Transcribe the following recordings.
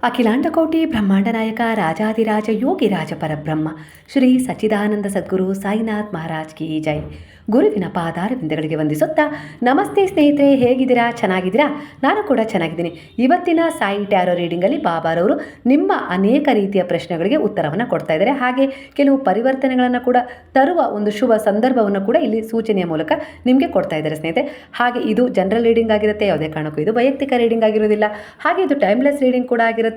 ಅಖಿಲಾಂಡಕೋಟಿ ಬ್ರಹ್ಮಾಂಡ ನಾಯಕ ರಾಜಾದಿರಾಜ ಯೋಗಿ ರಾಜ ಪರಬ್ರಹ್ಮ ಶ್ರೀ ಸಚ್ಚಿದಾನಂದ ಸದ್ಗುರು ಸಾಯಿನಾಥ್ ಮಹಾರಾಜ್ ಕಿ ಜೈ. ಗುರುವಿನ ಪಾದಾರವಿಂದಗಳಿಗೆ ವಂದಿಸುತ್ತಾ ನಮಸ್ತೆ ಸ್ನೇಹಿತರೆ, ಹೇಗಿದ್ದೀರಾ? ಚೆನ್ನಾಗಿದ್ದೀರಾ? ನಾನು ಕೂಡ ಚೆನ್ನಾಗಿದ್ದೀನಿ. ಇವತ್ತಿನ ಸಾಯಿ ಟ್ಯಾರೋ ರೀಡಿಂಗಲ್ಲಿ ಬಾಬಾರವರು ನಿಮ್ಮ ಅನೇಕ ರೀತಿಯ ಪ್ರಶ್ನೆಗಳಿಗೆ ಉತ್ತರವನ್ನು ಕೊಡ್ತಾ ಇದ್ದಾರೆ. ಹಾಗೆ ಕೆಲವು ಪರಿವರ್ತನೆಗಳನ್ನು ಕೂಡ ತರುವ ಒಂದು ಶುಭ ಸಂದರ್ಭವನ್ನು ಕೂಡ ಇಲ್ಲಿ ಸೂಚನೆಯ ಮೂಲಕ ನಿಮಗೆ ಕೊಡ್ತಾ ಇದ್ದಾರೆ ಸ್ನೇಹಿತರೆ. ಹಾಗೆ ಇದು ಜನರಲ್ ರೀಡಿಂಗ್ ಆಗಿರುತ್ತೆ, ಯಾವುದೇ ಕಾರಣಕ್ಕೂ ಇದು ವೈಯಕ್ತಿಕ ರೀಡಿಂಗ್ ಆಗಿರೋದಿಲ್ಲ. ಹಾಗೆ ಇದು ಟೈಮ್ಲೆಸ್ ರೀಡಿಂಗ್ ಕೂಡ ಆಗಿರುತ್ತೆ.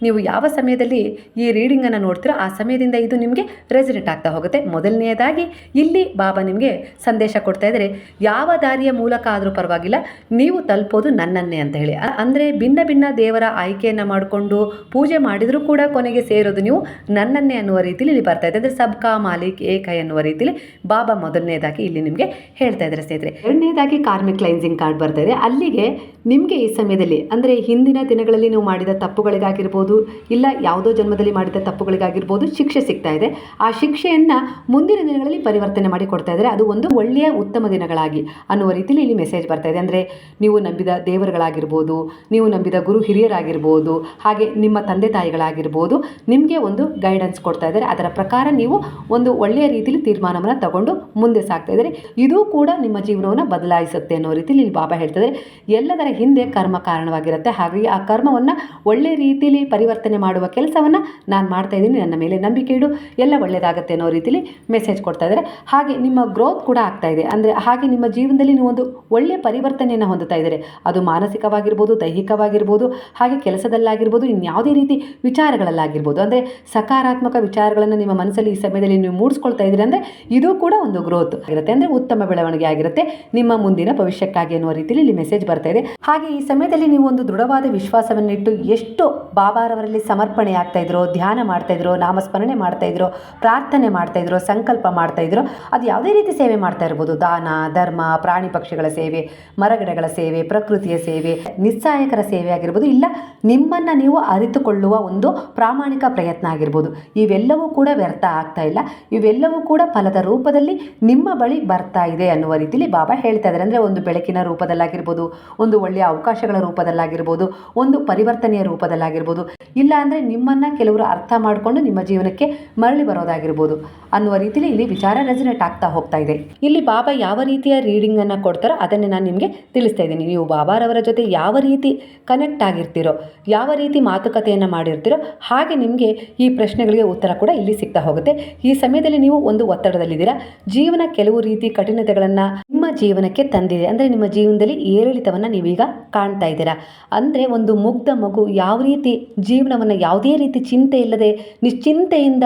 ನೀವು ಯಾವ ಸಮಯದಲ್ಲಿ ಈ ರೀಡಿಂಗನ್ನು ನೋಡ್ತೀರೋ ಆ ಸಮಯದಿಂದ ಇದು ನಿಮಗೆ ರೆಸಿನೇಟ್ ಆಗ್ತಾ ಹೋಗುತ್ತೆ. ಮೊದಲನೆಯದಾಗಿ ಇಲ್ಲಿ ಬಾಬಾ ನಿಮಗೆ ಸಂದೇಶ ಕೊಡ್ತಾ ಇದ್ದಾರೆ, ಯಾವ ದಾರಿಯ ಮೂಲಕ ಆದರೂ ಪರವಾಗಿಲ್ಲ, ನೀವು ತಲುಪೋದು ನನ್ನನ್ನೇ ಅಂತ ಹೇಳಿ. ಅಂದರೆ ಭಿನ್ನ ಭಿನ್ನ ದೇವರ ಆಯ್ಕೆಯನ್ನು ಮಾಡಿಕೊಂಡು ಪೂಜೆ ಮಾಡಿದರೂ ಕೂಡ ಕೊನೆಗೆ ಸೇರೋದು ನೀವು ನನ್ನನ್ನೇ ಅನ್ನುವ ರೀತಿಯಲ್ಲಿ ಇಲ್ಲಿ ಬರ್ತಾ ಇದೆ. ಅಂದರೆ ಸಬ್ಕಾ ಮಾಲಿಕ್ ಏಕ ಎನ್ನುವ ರೀತಿಯಲ್ಲಿ ಬಾಬಾ ಮೊದಲನೇದಾಗಿ ಇಲ್ಲಿ ನಿಮಗೆ ಹೇಳ್ತಾ ಇದ್ದಾರೆ ಸ್ನೇಹಿತರೆ. ಎರಡನೇದಾಗಿ ಕಾರ್ಮಿಕ್ ಕ್ಲೈನ್ಸಿಂಗ್ ಕಾರ್ಡ್ ಬರ್ತಾ ಇದೆ. ಅಲ್ಲಿಗೆ ನಿಮಗೆ ಈ ಸಮಯದಲ್ಲಿ ಅಂದರೆ ಹಿಂದಿನ ದಿನಗಳಲ್ಲಿ ನೀವು ಮಾಡಿದ ತಪ್ಪುಗಳಿಗಾಗಿರ್ಬೋದು, ಇಲ್ಲ ಯಾವುದೋ ಜನ್ಮದಲ್ಲಿ ಮಾಡಿದ ತಪ್ಪುಗಳಿಗಾಗಿರ್ಬೋದು ಶಿಕ್ಷೆ ಸಿಗ್ತಾ ಇದೆ. ಆ ಶಿಕ್ಷೆಯನ್ನು ಮುಂದಿನ ದಿನಗಳಲ್ಲಿ ಪರಿವರ್ತನೆ ಮಾಡಿ ಕೊಡ್ತಾ ಇದ್ದಾರೆ. ಅದು ಒಂದು ಒಳ್ಳೆಯ ಉತ್ತಮ ದಿನಗಳಾಗಿ ಅನ್ನುವ ರೀತಿಯಲ್ಲಿ ಇಲ್ಲಿ ಮೆಸೇಜ್ ಬರ್ತಾ ಇದೆ. ಅಂದರೆ ನೀವು ನಂಬಿದ ದೇವರುಗಳಾಗಿರ್ಬೋದು, ನೀವು ನಂಬಿದ ಗುರು ಹಿರಿಯರಾಗಿರ್ಬೋದು, ಹಾಗೆ ನಿಮ್ಮ ತಂದೆ ತಾಯಿಗಳಾಗಿರ್ಬೋದು, ನಿಮಗೆ ಒಂದು ಗೈಡೆನ್ಸ್ ಕೊಡ್ತಾ ಇದ್ದಾರೆ. ಅದರ ಪ್ರಕಾರ ನೀವು ಒಂದು ಒಳ್ಳೆಯ ರೀತಿಯಲ್ಲಿ ತೀರ್ಮಾನವನ್ನು ತಗೊಂಡು ಮುಂದೆ ಸಾಗ್ತಾ ಇದ್ದಾರೆ. ಇದು ಕೂಡ ನಿಮ್ಮ ಜೀವನವನ್ನು ಬದಲಾಯಿಸುತ್ತೆ ಅನ್ನೋ ರೀತಿಯಲ್ಲಿ ಇಲ್ಲಿ ಬಾಬಾ ಹೇಳ್ತಿದ್ದಾರೆ. ಎಲ್ಲದರ ಹಿಂದೆ ಕರ್ಮ ಕಾರಣವಾಗಿರುತ್ತೆ. ಹಾಗಾಗಿ ಆ ಕರ್ಮವನ್ನು ಒಳ್ಳೆಯ ರೀತಿಯಲ್ಲಿ ಪರಿವರ್ತನೆ ಮಾಡುವ ಕೆಲಸವನ್ನು ನಾನು ಮಾಡ್ತಾ ಇದ್ದೀನಿ, ನನ್ನ ಮೇಲೆ ನಂಬಿಕೆ ಇಡು, ಎಲ್ಲ ಒಳ್ಳೆಯದಾಗುತ್ತೆ ಅನ್ನೋ ರೀತಿಯಲ್ಲಿ ಮೆಸೇಜ್ ಕೊಡ್ತಾ ಇದ್ದಾರೆ. ಹಾಗೆ ನಿಮ್ಮ ಗ್ರೋತ್ ಕೂಡ ಆಗ್ತಾ ಇದೆ. ಅಂದರೆ ಹಾಗೆ ನಿಮ್ಮ ಜೀವನದಲ್ಲಿ ನೀವು ಒಂದು ಒಳ್ಳೆಯ ಪರಿವರ್ತನೆಯನ್ನು ಹೊಂದುತ್ತಾ ಇದ್ದಾರೆ. ಅದು ಮಾನಸಿಕವಾಗಿರ್ಬೋದು, ದೈಹಿಕವಾಗಿರ್ಬೋದು, ಹಾಗೆ ಕೆಲಸದಲ್ಲಾಗಿರ್ಬೋದು, ಇನ್ಯಾವುದೇ ರೀತಿ ವಿಚಾರಗಳಲ್ಲಾಗಿರ್ಬೋದು. ಅಂದರೆ ಸಕಾರಾತ್ಮಕ ವಿಚಾರಗಳನ್ನು ನಿಮ್ಮ ಮನಸ್ಸಲ್ಲಿ ಈ ಸಮಯದಲ್ಲಿ ನೀವು ಮೂಡಿಸ್ಕೊಳ್ತಾ ಇದ್ದೀರಿ. ಅಂದರೆ ಇದು ಕೂಡ ಒಂದು ಗ್ರೋತ್ ಆಗಿರುತ್ತೆ, ಅಂದರೆ ಉತ್ತಮ ಬೆಳವಣಿಗೆ ಆಗಿರುತ್ತೆ ನಿಮ್ಮ ಮುಂದಿನ ಭವಿಷ್ಯಕ್ಕಾಗಿ ಅನ್ನುವ ರೀತಿಯಲ್ಲಿ ಇಲ್ಲಿ ಮೆಸೇಜ್ ಬರ್ತಾ ಇದೆ. ಹಾಗೆ ಈ ಸಮಯದಲ್ಲಿ ನೀವು ಒಂದು ದೃಢವಾದ ವಿಶ್ವಾಸವನ್ನಿಟ್ಟು ಎಷ್ಟು ಬಾಬಾರವರಲ್ಲಿ ಸಮರ್ಪಣೆ ಆಗ್ತಾ ಇದ್ರೋ, ಧ್ಯಾನ ಮಾಡ್ತಾ ಇದ್ರೋ, ನಾಮಸ್ಮರಣೆ ಮಾಡ್ತಾ ಇದ್ರೋ, ಪ್ರಾರ್ಥನೆ ಮಾಡ್ತಾ ಇದ್ರೋ, ಸಂಕಲ್ಪ ಮಾಡ್ತಾ ಇದ್ರೋ, ಅದು ಯಾವುದೇ ರೀತಿ ಸೇವೆ ಮಾಡ್ತಾ ಇರ್ಬೋದು, ದಾನ ಧರ್ಮ, ಪ್ರಾಣಿ ಪಕ್ಷಿಗಳ ಸೇವೆ, ಮರಗಿಡಗಳ ಸೇವೆ, ಪ್ರಕೃತಿಯ ಸೇವೆ, ನಿಸ್ಸಹಾಯಕರ ಸೇವೆ ಆಗಿರ್ಬೋದು, ಇಲ್ಲ ನಿಮ್ಮನ್ನು ನೀವು ಅರಿತುಕೊಳ್ಳುವ ಒಂದು ಪ್ರಾಮಾಣಿಕ ಪ್ರಯತ್ನ ಆಗಿರ್ಬೋದು, ಇವೆಲ್ಲವೂ ಕೂಡ ವ್ಯರ್ಥ ಆಗ್ತಾ ಇಲ್ಲ. ಇವೆಲ್ಲವೂ ಕೂಡ ಫಲದ ರೂಪದಲ್ಲಿ ನಿಮ್ಮ ಬಳಿ ಬರ್ತಾ ಇದೆ ಅನ್ನುವ ರೀತಿಯಲ್ಲಿ ಬಾಬಾ ಹೇಳ್ತಾ ಇದ್ದಾರೆ. ಅಂದರೆ ಒಂದು ಬೆಳಕಿನ ರೂಪದಲ್ಲಾಗಿರ್ಬೋದು, ಒಂದು ಒಳ್ಳೆಯ ಅವಕಾಶಗಳ ರೂಪದಲ್ಲಾಗಿರ್ಬೋದು, ಒಂದು ಪರಿವರ್ತನೆಯ ರೂಪದಲ್ಲಾಗಿರ್ಬೋದು, ಇಲ್ಲ ಅಂದರೆ ನಿಮ್ಮನ್ನು ಕೆಲವರು ಅರ್ಥ ಮಾಡಿಕೊಂಡು ನಿಮ್ಮ ಜೀವನಕ್ಕೆ ಮರಳಿ ಬರೋದಾಗಿರ್ಬೋದು ಅನ್ನುವ ರೀತಿಯಲ್ಲಿ ಇಲ್ಲಿ ವಿಚಾರ ರೆಸಿನೇಟ್ ಆಗ್ತಾ ಹೋಗ್ತಾ ಇದೆ. ಇಲ್ಲಿ ಬಾಬಾ ಯಾವ ರೀತಿಯ ರೀಡಿಂಗನ್ನು ಕೊಡ್ತಾರೋ ಅದನ್ನೇ ನಾನು ನಿಮಗೆ ತಿಳಿಸ್ತಾ ಇದ್ದೀನಿ. ನೀವು ಬಾಬಾರವರ ಜೊತೆ ಯಾವ ರೀತಿ ಕನೆಕ್ಟ್ ಆಗಿರ್ತೀರೋ, ಯಾವ ರೀತಿ ಮಾತುಕತೆಯನ್ನು ಮಾಡಿರ್ತೀರೋ, ಹಾಗೆ ನಿಮಗೆ ಈ ಪ್ರಶ್ನೆಗಳಿಗೆ ಉತ್ತರ ಕೂಡ ಇಲ್ಲಿ ಸಿಗ್ತಾ ಹೋಗುತ್ತೆ. ಈ ಸಮಯದಲ್ಲಿ ನೀವು ಒಂದು ಒತ್ತಡದಲ್ಲಿದ್ದೀರಾ, ಜೀವನ ಕೆಲವು ರೀತಿ ಕಠಿಣತೆಗಳನ್ನು ನಿಮ್ಮ ಜೀವನಕ್ಕೆ ತಂದಿದೆ. ಅಂದರೆ ನಿಮ್ಮ ಜೀವನದಲ್ಲಿ ಏರಿಳಿತವನ್ನು ನೀವೀಗ ಕಾಣ್ತಾ ಇದ್ದೀರಾ. ಅಂದರೆ ಒಂದು ಮುಗ್ಧ ಮಗು ಯಾವ ರೀತಿ ಜೀವನವನ್ನು ಯಾವುದೇ ರೀತಿ ಚಿಂತೆ ಇಲ್ಲದೆ ನಿಶ್ಚಿಂತೆಯಿಂದ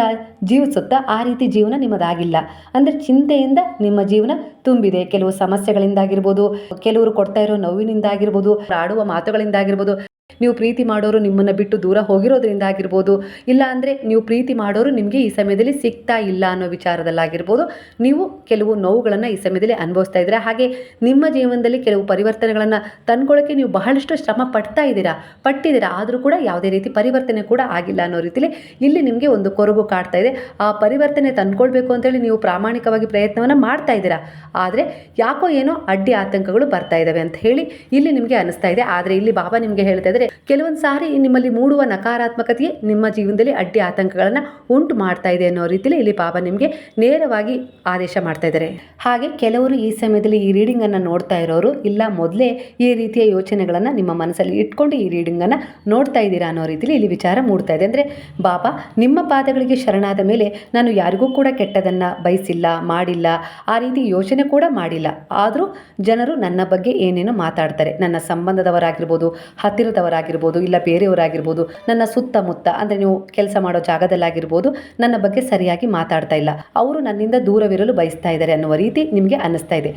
ಜೀವಿಸುತ್ತಾ ಆ ರೀತಿ ಜೀವನ ನಿಮ್ಮದಾಗಿಲ್ಲ. ಅಂದರೆ ಚಿಂತೆಯಿಂದ ನಿಮ್ಮ ಜೀವನ ತುಂಬಿದೆ. ಕೆಲವು ಸಮಸ್ಯೆಗಳಿಂದಾಗಿರ್ಬೋದು, ಕೆಲವರು ಕೊಡ್ತಾ ಇರೋ ನೋವಿನಿಂದಾಗಿರ್ಬೋದು, ಆಡುವ ಮಾತುಗಳಿಂದಾಗಿರ್ಬೋದು, ನೀವು ಪ್ರೀತಿ ಮಾಡೋರು ನಿಮ್ಮನ್ನು ಬಿಟ್ಟು ದೂರ ಹೋಗಿರೋದ್ರಿಂದ ಆಗಿರ್ಬೋದು, ಇಲ್ಲ ಅಂದರೆ ನೀವು ಪ್ರೀತಿ ಮಾಡೋರು ನಿಮಗೆ ಈ ಸಮಯದಲ್ಲಿ ಸಿಗ್ತಾ ಇಲ್ಲ ಅನ್ನೋ ವಿಚಾರದಲ್ಲಾಗಿರ್ಬೋದು, ನೀವು ಕೆಲವು ನೋವುಗಳನ್ನು ಈ ಸಮಯದಲ್ಲಿ ಅನುಭವಿಸ್ತಾ ಇದ್ದೀರಾ. ಹಾಗೆ ನಿಮ್ಮ ಜೀವನದಲ್ಲಿ ಕೆಲವು ಪರಿವರ್ತನೆಗಳನ್ನು ತಂದ್ಕೊಳ್ಳೋಕ್ಕೆ ನೀವು ಬಹಳಷ್ಟು ಶ್ರಮ ಪಟ್ಟಿದ್ದೀರಾ, ಆದರೂ ಕೂಡ ಯಾವುದೇ ರೀತಿ ಪರಿವರ್ತನೆ ಕೂಡ ಆಗಿಲ್ಲ ಅನ್ನೋ ರೀತಿಯಲ್ಲಿ ಇಲ್ಲಿ ನಿಮಗೆ ಒಂದು ಕೊರಗು ಕಾಡ್ತಾ ಇದೆ. ಆ ಪರಿವರ್ತನೆ ತಂದ್ಕೊಳ್ಬೇಕು ಅಂತೇಳಿ ನೀವು ಪ್ರಾಮಾಣಿಕವಾಗಿ ಪ್ರಯತ್ನವನ್ನು ಮಾಡ್ತಾ ಇದ್ದೀರಾ, ಆದರೆ ಯಾಕೋ ಏನೋ ಅಡ್ಡಿ ಆತಂಕಗಳು ಬರ್ತಾ ಇದ್ದಾವೆ ಅಂತ ಹೇಳಿ ಇಲ್ಲಿ ನಿಮಗೆ ಅನಿಸ್ತಾ ಇದೆ. ಆದರೆ ಇಲ್ಲಿ ಬಾಬಾ ನಿಮಗೆ ಹೇಳ್ತಾ ಇದ್ದಾರೆ, ಕೆಲವೊಂದು ಸಾರಿ ನಿಮ್ಮಲ್ಲಿ ಮೂಡುವ ನಕಾರಾತ್ಮಕತೆಯೇ ನಿಮ್ಮ ಜೀವನದಲ್ಲಿ ಅಡ್ಡಿ ಆತಂಕಗಳನ್ನು ಉಂಟು ಮಾಡ್ತಾ ಇದೆ ಅನ್ನೋ ರೀತಿಯಲ್ಲಿ ಇಲ್ಲಿ ಬಾಬಾ ನಿಮಗೆ ನೇರವಾಗಿ ಆದೇಶ ಮಾಡ್ತಾ ಇದ್ದಾರೆ. ಹಾಗೆ ಕೆಲವರು ಈ ಸಮಯದಲ್ಲಿ ಈ ರೀಡಿಂಗನ್ನು ನೋಡ್ತಾ ಇರೋರು, ಇಲ್ಲ ಮೊದಲೇ ಈ ರೀತಿಯ ಯೋಚನೆಗಳನ್ನು ನಿಮ್ಮ ಮನಸ್ಸಲ್ಲಿ ಇಟ್ಕೊಂಡು ಈ ರೀಡಿಂಗನ್ನು ನೋಡ್ತಾ ಇದ್ದೀರಾ ಅನ್ನೋ ರೀತಿಯಲ್ಲಿ ಇಲ್ಲಿ ವಿಚಾರ ಮೂಡ್ತಾ ಇದೆ. ಅಂದರೆ ಬಾಬಾ ನಿಮ್ಮ ಪಾದಗಳಿಗೆ ಶರಣಾದ ಮೇಲೆ ನಾನು ಯಾರಿಗೂ ಕೂಡ ಕೆಟ್ಟದನ್ನು ಬಯಸಿಲ್ಲ, ಮಾಡಿಲ್ಲ, ಆ ರೀತಿ ಯೋಚನೆ ಕೂಡ ಮಾಡಿಲ್ಲ. ಆದರೂ ಜನರು ನನ್ನ ಬಗ್ಗೆ ಏನೇನೋ ಮಾತಾಡ್ತಾರೆ. ನನ್ನ ಸಂಬಂಧದವರಾಗಿರ್ಬೋದು, ಹತ್ತಿರದವರಾಗಿರ್ಬೋದು, ಇಲ್ಲ ಬೇರೆಯವರಾಗಿರ್ಬೋದು, ನನ್ನ ಸುತ್ತಮುತ್ತ ಅಂದರೆ ನೀವು ಕೆಲಸ ಮಾಡೋ ಜಾಗದಲ್ಲಾಗಿರ್ಬೋದು, ನನ್ನ ಬಗ್ಗೆ ಸರಿಯಾಗಿ ಮಾತಾಡ್ತಾ ಇಲ್ಲ, ಅವರು ನನ್ನಿಂದ ದೂರವಿರಲು ಬಯಸ್ತಾ ಇದ್ದಾರೆ ಅನ್ನುವ ರೀತಿ ನಿಮಗೆ ಅನ್ನಿಸ್ತಾ ಇದೆ.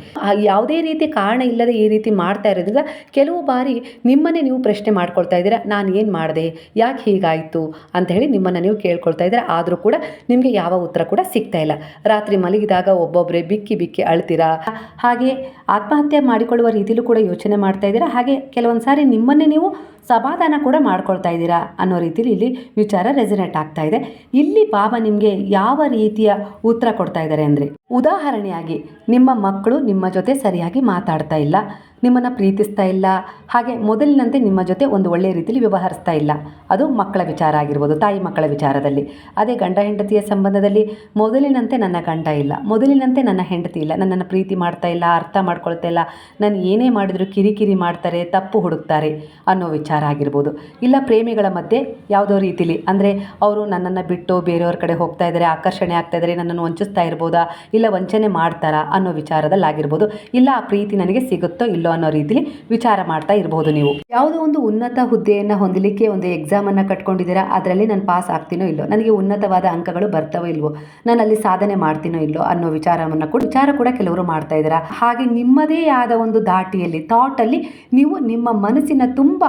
ಯಾವುದೇ ರೀತಿ ಕಾರಣ ಇಲ್ಲದೆ ಈ ರೀತಿ ಮಾಡ್ತಾ ಇರೋದ್ರಿಂದ ಕೆಲವು ಬಾರಿ ನಿಮ್ಮನ್ನೇ ನೀವು ಪ್ರಶ್ನೆ ಮಾಡ್ಕೊಳ್ತಾ ಇದ್ದೀರಾ, ನಾನು ಏನು ಮಾಡಿದೆ, ಯಾಕೆ ಹೀಗಾಯಿತು ಅಂತ ಹೇಳಿ ನಿಮ್ಮನ್ನು ನೀವು ಕೇಳ್ಕೊಳ್ತಾ ಇದ್ದೀರಾ. ಆದರೂ ಕೂಡ ನಿಮಗೆ ಯಾವ ಉತ್ತರ ಕೂಡ ಸಿಗ್ತಾ ಇಲ್ಲ. ರಾತ್ರಿ ಮಲಗಿದಾಗ ಒಬ್ಬೊಬ್ಬರೇ ಬಿಕ್ಕಿ ಬಿಕ್ಕಿ ಅಳ್ತೀರಾ, ಹಾಗೆ ಆತ್ಮಹತ್ಯೆ ಮಾಡಿಕೊಳ್ಳುವ ರೀತಿಯಲ್ಲೂ ಕೂಡ ಯೋಚನೆ ಮಾಡ್ತಾ ಇದ್ದೀರಾ. ಹಾಗೆ ಕೆಲವೊಂದು ಸಾರಿ ನಿಮ್ಮನ್ನೇ ನೀವು ಸಮಾಧಾನ ಕೂಡ ಮಾಡ್ಕೊಳ್ತಾ ಇದ್ದೀರಾ ಅನ್ನೋ ರೀತಿಯಲ್ಲಿ ಇಲ್ಲಿ ವಿಚಾರ ರೆಸಿನೇಟ್ ಆಗ್ತಾ ಇದೆ. ಇಲ್ಲಿ ಬಾಬಾ ನಿಮಗೆ ಯಾವ ರೀತಿಯ ಉತ್ತರ ಕೊಡ್ತಾ ಇದ್ದಾರೆ ಅಂದರೆ, ಉದಾಹರಣೆಯಾಗಿ ನಿಮ್ಮ ಮಕ್ಕಳು ನಿಮ್ಮ ಜೊತೆ ಸರಿಯಾಗಿ ಮಾತಾಡ್ತಾ ಇಲ್ಲ, ನಿಮ್ಮನ್ನು ಪ್ರೀತಿಸ್ತಾ ಇಲ್ಲ, ಹಾಗೆ ಮೊದಲಿನಂತೆ ನಿಮ್ಮ ಜೊತೆ ಒಂದು ಒಳ್ಳೆಯ ರೀತಿಯಲ್ಲಿ ವ್ಯವಹರಿಸ್ತಾ ಇಲ್ಲ. ಅದು ಮಕ್ಕಳ ವಿಚಾರ ಆಗಿರ್ಬೋದು, ತಾಯಿ ಮಕ್ಕಳ ವಿಚಾರದಲ್ಲಿ. ಅದೇ ಗಂಡ ಹೆಂಡತಿಯ ಸಂಬಂಧದಲ್ಲಿ ಮೊದಲಿನಂತೆ ನನ್ನ ಗಂಡ ಇಲ್ಲ, ಮೊದಲಿನಂತೆ ನನ್ನ ಹೆಂಡತಿ ಇಲ್ಲ, ನನ್ನನ್ನು ಪ್ರೀತಿ ಮಾಡ್ತಾ ಇಲ್ಲ, ಅರ್ಥ ಮಾಡ್ಕೊಳ್ತಾ ಇಲ್ಲ, ನಾನು ಏನೇ ಮಾಡಿದರೂ ಕಿರಿಕಿರಿ ಮಾಡ್ತಾರೆ, ತಪ್ಪು ಹುಡುಕ್ತಾರೆ ಅನ್ನೋ ವಿಚಾರ ಆಗಿರ್ಬೋದು. ಇಲ್ಲ ಪ್ರೇಮಿಗಳ ಮಧ್ಯೆ ಯಾವುದೋ ರೀತಿಲಿ ಅಂದರೆ ಅವರು ನನ್ನನ್ನು ಬಿಟ್ಟು ಬೇರೆಯವ್ರ ಕಡೆ ಹೋಗ್ತಾ ಇದ್ದಾರೆ, ಆಕರ್ಷಣೆ ಆಗ್ತಾ ಇದ್ದಾರೆ, ನನ್ನನ್ನು ವಂಚಿಸ್ತಾ ಇರ್ಬೋದಾ, ಇಲ್ಲ ವಂಚನೆ ಮಾಡ್ತಾರಾ ಅನ್ನೋ ವಿಚಾರದಲ್ಲಿ ಆಗಿರ್ಬೋದು. ಇಲ್ಲ ಆ ಪ್ರೀತಿ ನನಗೆ ಸಿಗುತ್ತೋ ಇಲ್ಲೋ ಅನ್ನೋ ರೀತಿಲಿ ವಿಚಾರ ಮಾಡ್ತಾ ಇರಬಹುದು. ನೀವು ಯಾವುದೋ ಒಂದು ಉನ್ನತ ಹುದ್ದೆಯನ್ನು ಹೊಂದಲಿಕ್ಕೆ ಒಂದು ಎಕ್ಸಾಮನ್ನು ಕಟ್ಕೊಂಡಿದ್ದೀರಾ, ಅದರಲ್ಲಿ ನಾನು ಪಾಸ್ ಆಗ್ತೀನೋ ಇಲ್ಲೋ, ನನಗೆ ಉನ್ನತವಾದ ಅಂಕಗಳು ಬರ್ತವೋ ಇಲ್ವೋ, ನಾನು ಅಲ್ಲಿ ಸಾಧನೆ ಮಾಡ್ತೀನೋ ಇಲ್ಲೋ ಅನ್ನೋ ವಿಚಾರ ಕೂಡ ಕೆಲವರು ಮಾಡ್ತಾ ಇದ್ದೀರಾ. ಹಾಗೆ ನಿಮ್ಮದೇ ಆದ ಒಂದು ದಾಟಿಯಲ್ಲಿ ಥಾಟಲ್ಲಿ ನೀವು ನಿಮ್ಮ ಮನಸ್ಸಿನ ತುಂಬ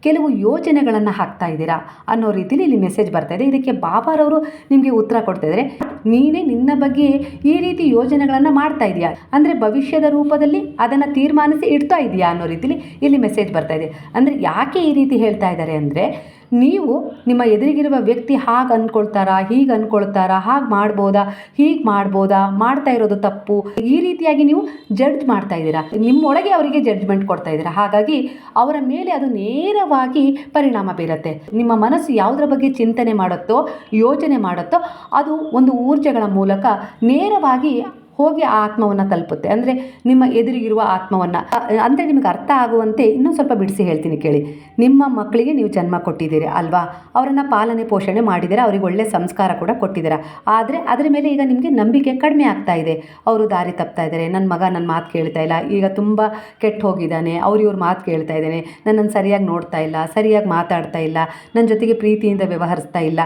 ಕೆಲವು ಯೋಚನೆಗಳನ್ನು ಹಾಕ್ತಾ ಇದ್ದೀರಾ ಅನ್ನೋ ರೀತಿಲಿ ಇಲ್ಲಿ ಮೆಸೇಜ್ ಬರ್ತಾ ಇದೆ. ಇದಕ್ಕೆ ಬಾಬಾರವರು ನಿಮಗೆ ಉತ್ತರ ಕೊಡ್ತಾ ಇದ್ದಾರೆ, ನೀನೇ ನಿನ್ನ ಬಗ್ಗೆ ಈ ರೀತಿ ಯೋಜನೆಗಳನ್ನು ಮಾಡ್ತಾ ಇದೆಯಾ ಅಂದರೆ ಭವಿಷ್ಯದ ರೂಪದಲ್ಲಿ ಅದನ್ನು ತೀರ್ಮಾನಿಸಿ ಇಡ್ತಾ ಇದೆಯಾ ಅನ್ನೋ ರೀತಿಲಿ ಇಲ್ಲಿ ಮೆಸೇಜ್ ಬರ್ತಾ ಇದೆ. ಅಂದರೆ ಯಾಕೆ ಈ ರೀತಿ ಹೇಳ್ತಾ ಇದ್ದಾರೆ ಅಂದರೆ, ನೀವು ನಿಮ್ಮ ಎದುರಿಗಿರುವ ವ್ಯಕ್ತಿ ಹಾಗೆ ಅಂದ್ಕೊಳ್ತಾರಾ, ಹೀಗೆ ಅಂದ್ಕೊಳ್ತಾರಾ, ಹಾಗೆ ಮಾಡ್ಬೋದಾ, ಮಾಡ್ತಾ ಇರೋದು ತಪ್ಪು, ಈ ರೀತಿಯಾಗಿ ನೀವು ಜಡ್ಜ್ ಮಾಡ್ತಾ ಇದ್ದೀರಾ, ನಿಮ್ಮೊಳಗೆ ಅವರಿಗೆ ಜಡ್ಜ್ಮೆಂಟ್ ಕೊಡ್ತಾ ಇದ್ದೀರಾ. ಹಾಗಾಗಿ ಅವರ ಮೇಲೆ ಅದು ನೇರವಾಗಿ ಪರಿಣಾಮ ಬೀರುತ್ತೆ. ನಿಮ್ಮ ಮನಸ್ಸು ಯಾವುದರ ಬಗ್ಗೆ ಚಿಂತನೆ ಮಾಡುತ್ತೋ, ಯೋಚನೆ ಮಾಡುತ್ತೋ, ಅದು ಒಂದು ಊರ್ಜೆಗಳ ಮೂಲಕ ನೇರವಾಗಿ ಹೋಗಿ ಆ ಆತ್ಮವನ್ನು ತಲುಪುತ್ತೆ. ಅಂದರೆ ನಿಮ್ಮ ಎದುರಿಗಿರುವ ಆತ್ಮವನ್ನು ಅಂದರೆ ನಿಮಗೆ ಅರ್ಥ ಆಗುವಂತೆ ಇನ್ನೂ ಸ್ವಲ್ಪ ಬಿಡಿಸಿ ಹೇಳ್ತೀನಿ ಕೇಳಿ. ನಿಮ್ಮ ಮಕ್ಕಳಿಗೆ ನೀವು ಜನ್ಮ ಕೊಟ್ಟಿದ್ದೀರಿ ಅಲ್ವಾ, ಅವರನ್ನು ಪಾಲನೆ ಪೋಷಣೆ ಮಾಡಿದ್ದೀರಾ, ಅವ್ರಿಗೆ ಒಳ್ಳೆ ಸಂಸ್ಕಾರ ಕೂಡ ಕೊಟ್ಟಿದ್ದೀರಾ. ಆದರೆ ಅದರ ಮೇಲೆ ಈಗ ನಿಮಗೆ ನಂಬಿಕೆ ಕಡಿಮೆ ಆಗ್ತಾ ಇದೆ. ಅವರು ದಾರಿ ತಪ್ತಾ ಇದ್ದಾರೆ, ನನ್ನ ಮಗ ನನ್ನ ಮಾತು ಕೇಳ್ತಾ ಇಲ್ಲ, ಈಗ ತುಂಬ ಕೆಟ್ಟು ಹೋಗಿದ್ದಾನೆ, ಇವ್ರ ಮಾತು ಕೇಳ್ತಾ ಇದ್ದಾನೆ, ನನ್ನನ್ನು ಸರಿಯಾಗಿ ನೋಡ್ತಾ ಇಲ್ಲ, ಸರಿಯಾಗಿ ಮಾತಾಡ್ತಾ ಇಲ್ಲ, ನನ್ನ ಜೊತೆಗೆ ಪ್ರೀತಿಯಿಂದ ವ್ಯವಹರಿಸ್ತಾ ಇಲ್ಲ.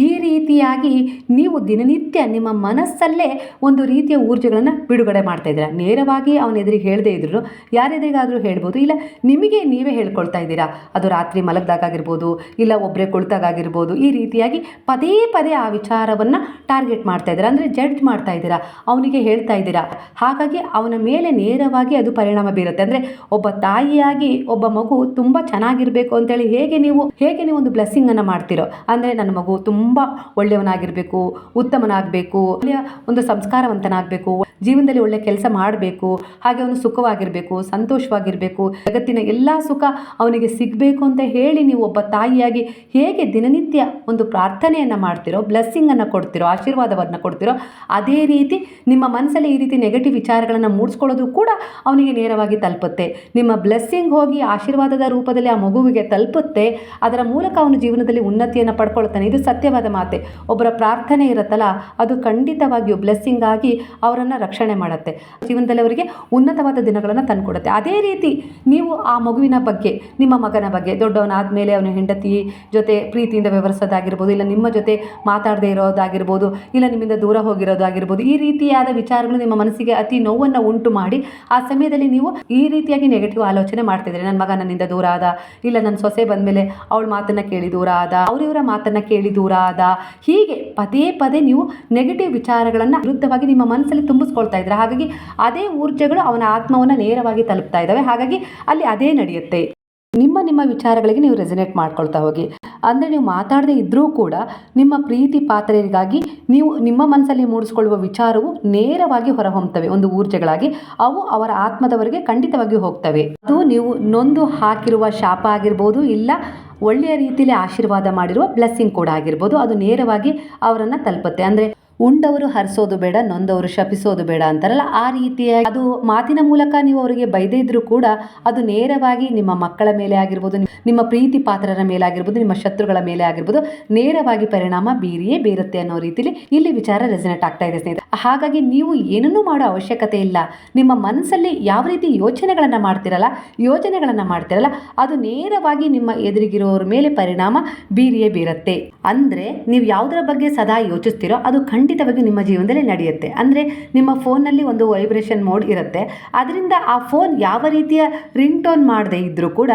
ಈ ರೀತಿಯಾಗಿ ನೀವು ದಿನನಿತ್ಯ ನಿಮ್ಮ ಮನಸ್ಸಲ್ಲೇ ಒಂದು ರೀತಿಯ ಊರ್ಜೆಗಳನ್ನು ಬಿಡುಗಡೆ ಮಾಡ್ತಾ ಇದ್ದೀರಾ. ನೇರವಾಗಿ ಅವನ ಎದುರಿಗೆ ಹೇಳದೇ ಇದ್ರು ಯಾರೆದುರಿಗಾದರೂ ಹೇಳ್ಬೋದು, ಇಲ್ಲ ನಿಮಗೆ ನೀವೇ ಹೇಳ್ಕೊಳ್ತಾ ಇದ್ದೀರಾ. ಅದು ರಾತ್ರಿ ಮಲಗ್ದಾಗಿರ್ಬೋದು, ಇಲ್ಲ ಒಬ್ಬರೇ ಕುಳಿತಾಗಿರ್ಬೋದು. ಈ ರೀತಿಯಾಗಿ ಪದೇ ಪದೇ ಆ ವಿಚಾರವನ್ನು ಟಾರ್ಗೆಟ್ ಮಾಡ್ತಾ ಇದ್ದೀರಾ, ಅಂದರೆ ಜಡ್ಜ್ ಮಾಡ್ತಾ ಇದ್ದೀರಾ, ಅವನಿಗೆ ಹೇಳ್ತಾ ಇದ್ದೀರಾ. ಹಾಗಾಗಿ ಅವನ ಮೇಲೆ ನೇರವಾಗಿ ಅದು ಪರಿಣಾಮ ಬೀರುತ್ತೆ. ಅಂದರೆ ಒಬ್ಬ ತಾಯಿಯಾಗಿ ಒಬ್ಬ ಮಗು ತುಂಬ ಚೆನ್ನಾಗಿರಬೇಕು ಅಂತೇಳಿ ಹೇಗೆ ನೀವು ಒಂದು ಬ್ಲೆಸ್ಸಿಂಗನ್ನು ಮಾಡ್ತಿರೋ, ಅಂದರೆ ನನ್ನ ಮಗು ತುಂಬ ಒಳ್ಳೆಯವನಾಗಿರಬೇಕು, ಉತ್ತಮನಾಗಬೇಕು, ಒಂದು ಸಂಸ್ಕಾರವಂತನಾಗಬೇಕು, ಜೀವನದಲ್ಲಿ ಒಳ್ಳೆ ಕೆಲಸ ಮಾಡಬೇಕು, ಹಾಗೆ ಅವನು ಸುಖವಾಗಿರಬೇಕು, ಸಂತೋಷವಾಗಿರಬೇಕು, ಜಗತ್ತಿನ ಎಲ್ಲ ಸುಖ ಅವನಿಗೆ ಸಿಗಬೇಕು ಅಂತ ಹೇಳಿ ನೀವು ಒಬ್ಬ ತಾಯಿಯಾಗಿ ಹೇಗೆ ದಿನನಿತ್ಯ ಒಂದು ಪ್ರಾರ್ಥನೆಯನ್ನು ಮಾಡ್ತಿರೋ, ಬ್ಲೆಸ್ಸಿಂಗನ್ನು ಕೊಡ್ತಿರೋ, ಆಶೀರ್ವಾದವನ್ನು ಕೊಡ್ತಿರೋ, ಅದೇ ರೀತಿ ನಿಮ್ಮ ಮನಸ್ಸಲ್ಲಿ ಈ ರೀತಿ ನೆಗೆಟಿವ್ ವಿಚಾರಗಳನ್ನು ಮೂಡಿಸ್ಕೊಳ್ಳೋದು ಕೂಡ ಅವನಿಗೆ ನೇರವಾಗಿ ತಲುಪುತ್ತೆ. ನಿಮ್ಮ ಬ್ಲೆಸ್ಸಿಂಗ್ ಹೋಗಿ ಆಶೀರ್ವಾದದ ರೂಪದಲ್ಲಿ ಆ ಮಗುವಿಗೆ ತಲುಪುತ್ತೆ. ಅದರ ಮೂಲಕ ಅವನು ಜೀವನದಲ್ಲಿ ಉನ್ನತಿಯನ್ನು ಪಡ್ಕೊಳ್ತಾನೆ. ಇದು ಸತ್ಯವಾದ ಮಾತೆ. ಒಬ್ಬರ ಪ್ರಾರ್ಥನೆ ಇರುತ್ತಲ್ಲ, ಅದು ಖಂಡಿತವಾಗಿಯೂ ಬ್ಲೆಸ್ಸಿಂಗ್ ಆಗಿ ಅವರನ್ನು ರಕ್ಷಣೆ ಮಾಡುತ್ತೆ, ಜೀವನದಲ್ಲಿ ಅವರಿಗೆ ಉನ್ನತವಾದ ದಿನಗಳನ್ನು ತಂದುಕೊಡುತ್ತೆ. ಅದೇ ರೀತಿ ನೀವು ಆ ಮಗುವಿನ ಬಗ್ಗೆ, ನಿಮ್ಮ ಮಗನ ಬಗ್ಗೆ, ದೊಡ್ಡವನಾದ ಮೇಲೆ ಅವನ ಹೆಂಡತಿ ಜೊತೆ ಪ್ರೀತಿಯಿಂದ ವ್ಯವಹರಿಸೋದಾಗಿರ್ಬೋದು, ಇಲ್ಲ ನಿಮ್ಮ ಜೊತೆ ಮಾತಾಡದೇ ಇರೋದಾಗಿರ್ಬೋದು, ಇಲ್ಲ ನಿಮ್ಮಿಂದ ದೂರ ಹೋಗಿರೋದಾಗಿರ್ಬೋದು, ಈ ರೀತಿಯಾದ ವಿಚಾರಗಳು ನಿಮ್ಮ ಮನಸ್ಸಿಗೆ ಅತಿ ನೋವನ್ನು ಉಂಟು ಮಾಡಿ ಆ ಸಮಯದಲ್ಲಿ ನೀವು ಈ ರೀತಿಯಾಗಿ ನೆಗೆಟಿವ್ ಆಲೋಚನೆ ಮಾಡ್ತಿದ್ರೆ, ನನ್ನ ಮಗ ನನ್ನಿಂದ ದೂರ ಆದ, ಇಲ್ಲ ನನ್ನ ಸೊಸೆ ಬಂದಮೇಲೆ ಅವಳ ಮಾತನ್ನು ಕೇಳಿ ದೂರ ಆದ, ಅವರಿವರ ಮಾತನ್ನು ಕೇಳಿ ದೂರ ಆದ, ಹೀಗೆ ಪದೇ ಪದೇ ನೀವು ನೆಗೆಟಿವ್ ವಿಚಾರಗಳನ್ನು ವಿರುದ್ಧವಾಗಿ ನಿಮ್ಮ ಮನಸ್ಸಲ್ಲಿ ತುಂಬಿಸ್ಕೊಳ್ತಾ ಇದ್ರೆ, ಹಾಗಾಗಿ ಅದೇ ಊರ್ಜೆಗಳು ಅವನ ಆತ್ಮವನ್ನು ನೇರವಾಗಿ ತಲುಪ್ತಾ ಇದ್ದಾವೆ. ಹಾಗಾಗಿ ಅಲ್ಲಿ ಅದೇ ನಡೆಯುತ್ತೆ. ನಿಮ್ಮ ವಿಚಾರಗಳಿಗೆ ನೀವು ರೆಸನೇಟ್ ಮಾಡ್ಕೊಳ್ತಾ ಹೋಗಿ. ಅಂದರೆ ನೀವು ಮಾತಾಡದೇ ಇದ್ದರೂ ಕೂಡ ನಿಮ್ಮ ಪ್ರೀತಿ ಪಾತ್ರರಿಗಾಗಿ ನೀವು ನಿಮ್ಮ ಮನಸ್ಸಲ್ಲಿ ಮೂಡಿಸ್ಕೊಳ್ಳುವ ವಿಚಾರವು ನೇರವಾಗಿ ಹೊರಹೊಮ್ಮುತ್ತವೆ, ಒಂದು ಊರ್ಜೆಗಳಾಗಿ ಅವು ಅವರ ಆತ್ಮದವರೆಗೆ ಖಂಡಿತವಾಗಿಯೂ ಹೋಗ್ತವೆ. ಅದು ನೀವು ನೊಂದು ಹಾಕಿರುವ ಶಾಪ ಆಗಿರ್ಬೋದು, ಇಲ್ಲ ಒಳ್ಳೆಯ ರೀತಿಯಲ್ಲಿ ಆಶೀರ್ವಾದ ಮಾಡಿರುವ ಬ್ಲೆಸ್ಸಿಂಗ್ ಕೂಡ ಆಗಿರ್ಬೋದು, ಅದು ನೇರವಾಗಿ ಅವರನ್ನು ತಲುಪುತ್ತೆ. ಅಂದರೆ ಉಂಡವರು ಹರಿಸೋದು ಬೇಡ, ನೊಂದವರು ಶಪಿಸೋದು ಬೇಡ ಅಂತಾರಲ್ಲ, ಆ ರೀತಿಯ ಅದು ಮಾತಿನ ಮೂಲಕ ನೀವು ಅವರಿಗೆ ಬೈದೇ ಇದ್ರೂ ಕೂಡ ಅದು ನೇರವಾಗಿ ನಿಮ್ಮ ಮಕ್ಕಳ ಮೇಲೆ ಆಗಿರ್ಬೋದು, ನಿಮ್ಮ ಪ್ರೀತಿ ಪಾತ್ರರ ಮೇಲೆ ಆಗಿರ್ಬೋದು, ನಿಮ್ಮ ಶತ್ರುಗಳ ಮೇಲೆ ಆಗಿರ್ಬೋದು, ನೇರವಾಗಿ ಪರಿಣಾಮ ಬೀರುತ್ತೆ ಅನ್ನೋ ರೀತಿಯಲ್ಲಿ ಇಲ್ಲಿ ವಿಚಾರ ರೆಸನೇಟ್ ಆಗ್ತಾ ಇದೆ ಸ್ನೇಹಿತರೆ. ಹಾಗಾಗಿ ನೀವು ಏನನ್ನೂ ಮಾಡೋ ಅವಶ್ಯಕತೆ ಇಲ್ಲ. ನಿಮ್ಮ ಮನಸ್ಸಲ್ಲಿ ಯಾವ ರೀತಿ ಯೋಚನೆಗಳನ್ನು ಮಾಡ್ತಿರಲ್ಲ ಅದು ನೇರವಾಗಿ ನಿಮ್ಮ ಎದುರಿಗಿರೋರ ಮೇಲೆ ಪರಿಣಾಮ ಬೀರುತ್ತೆ. ಅಂದರೆ ನೀವು ಯಾವುದರ ಬಗ್ಗೆ ಸದಾ ಯೋಚಿಸ್ತೀರೋ ಅದು ಖಂಡಿತವಾಗಿ ನಿಮ್ಮ ಜೀವನದಲ್ಲಿ ನಡೆಯುತ್ತೆ. ಅಂದರೆ ನಿಮ್ಮ ಫೋನ್ನಲ್ಲಿ ಒಂದು ವೈಬ್ರೇಷನ್ ಮೋಡ್ ಇರುತ್ತೆ, ಅದರಿಂದ ಆ ಫೋನ್ ಯಾವ ರೀತಿಯ ರಿಂಗ್ ಟೋನ್ ಮಾಡದೇ ಇದ್ದರೂ ಕೂಡ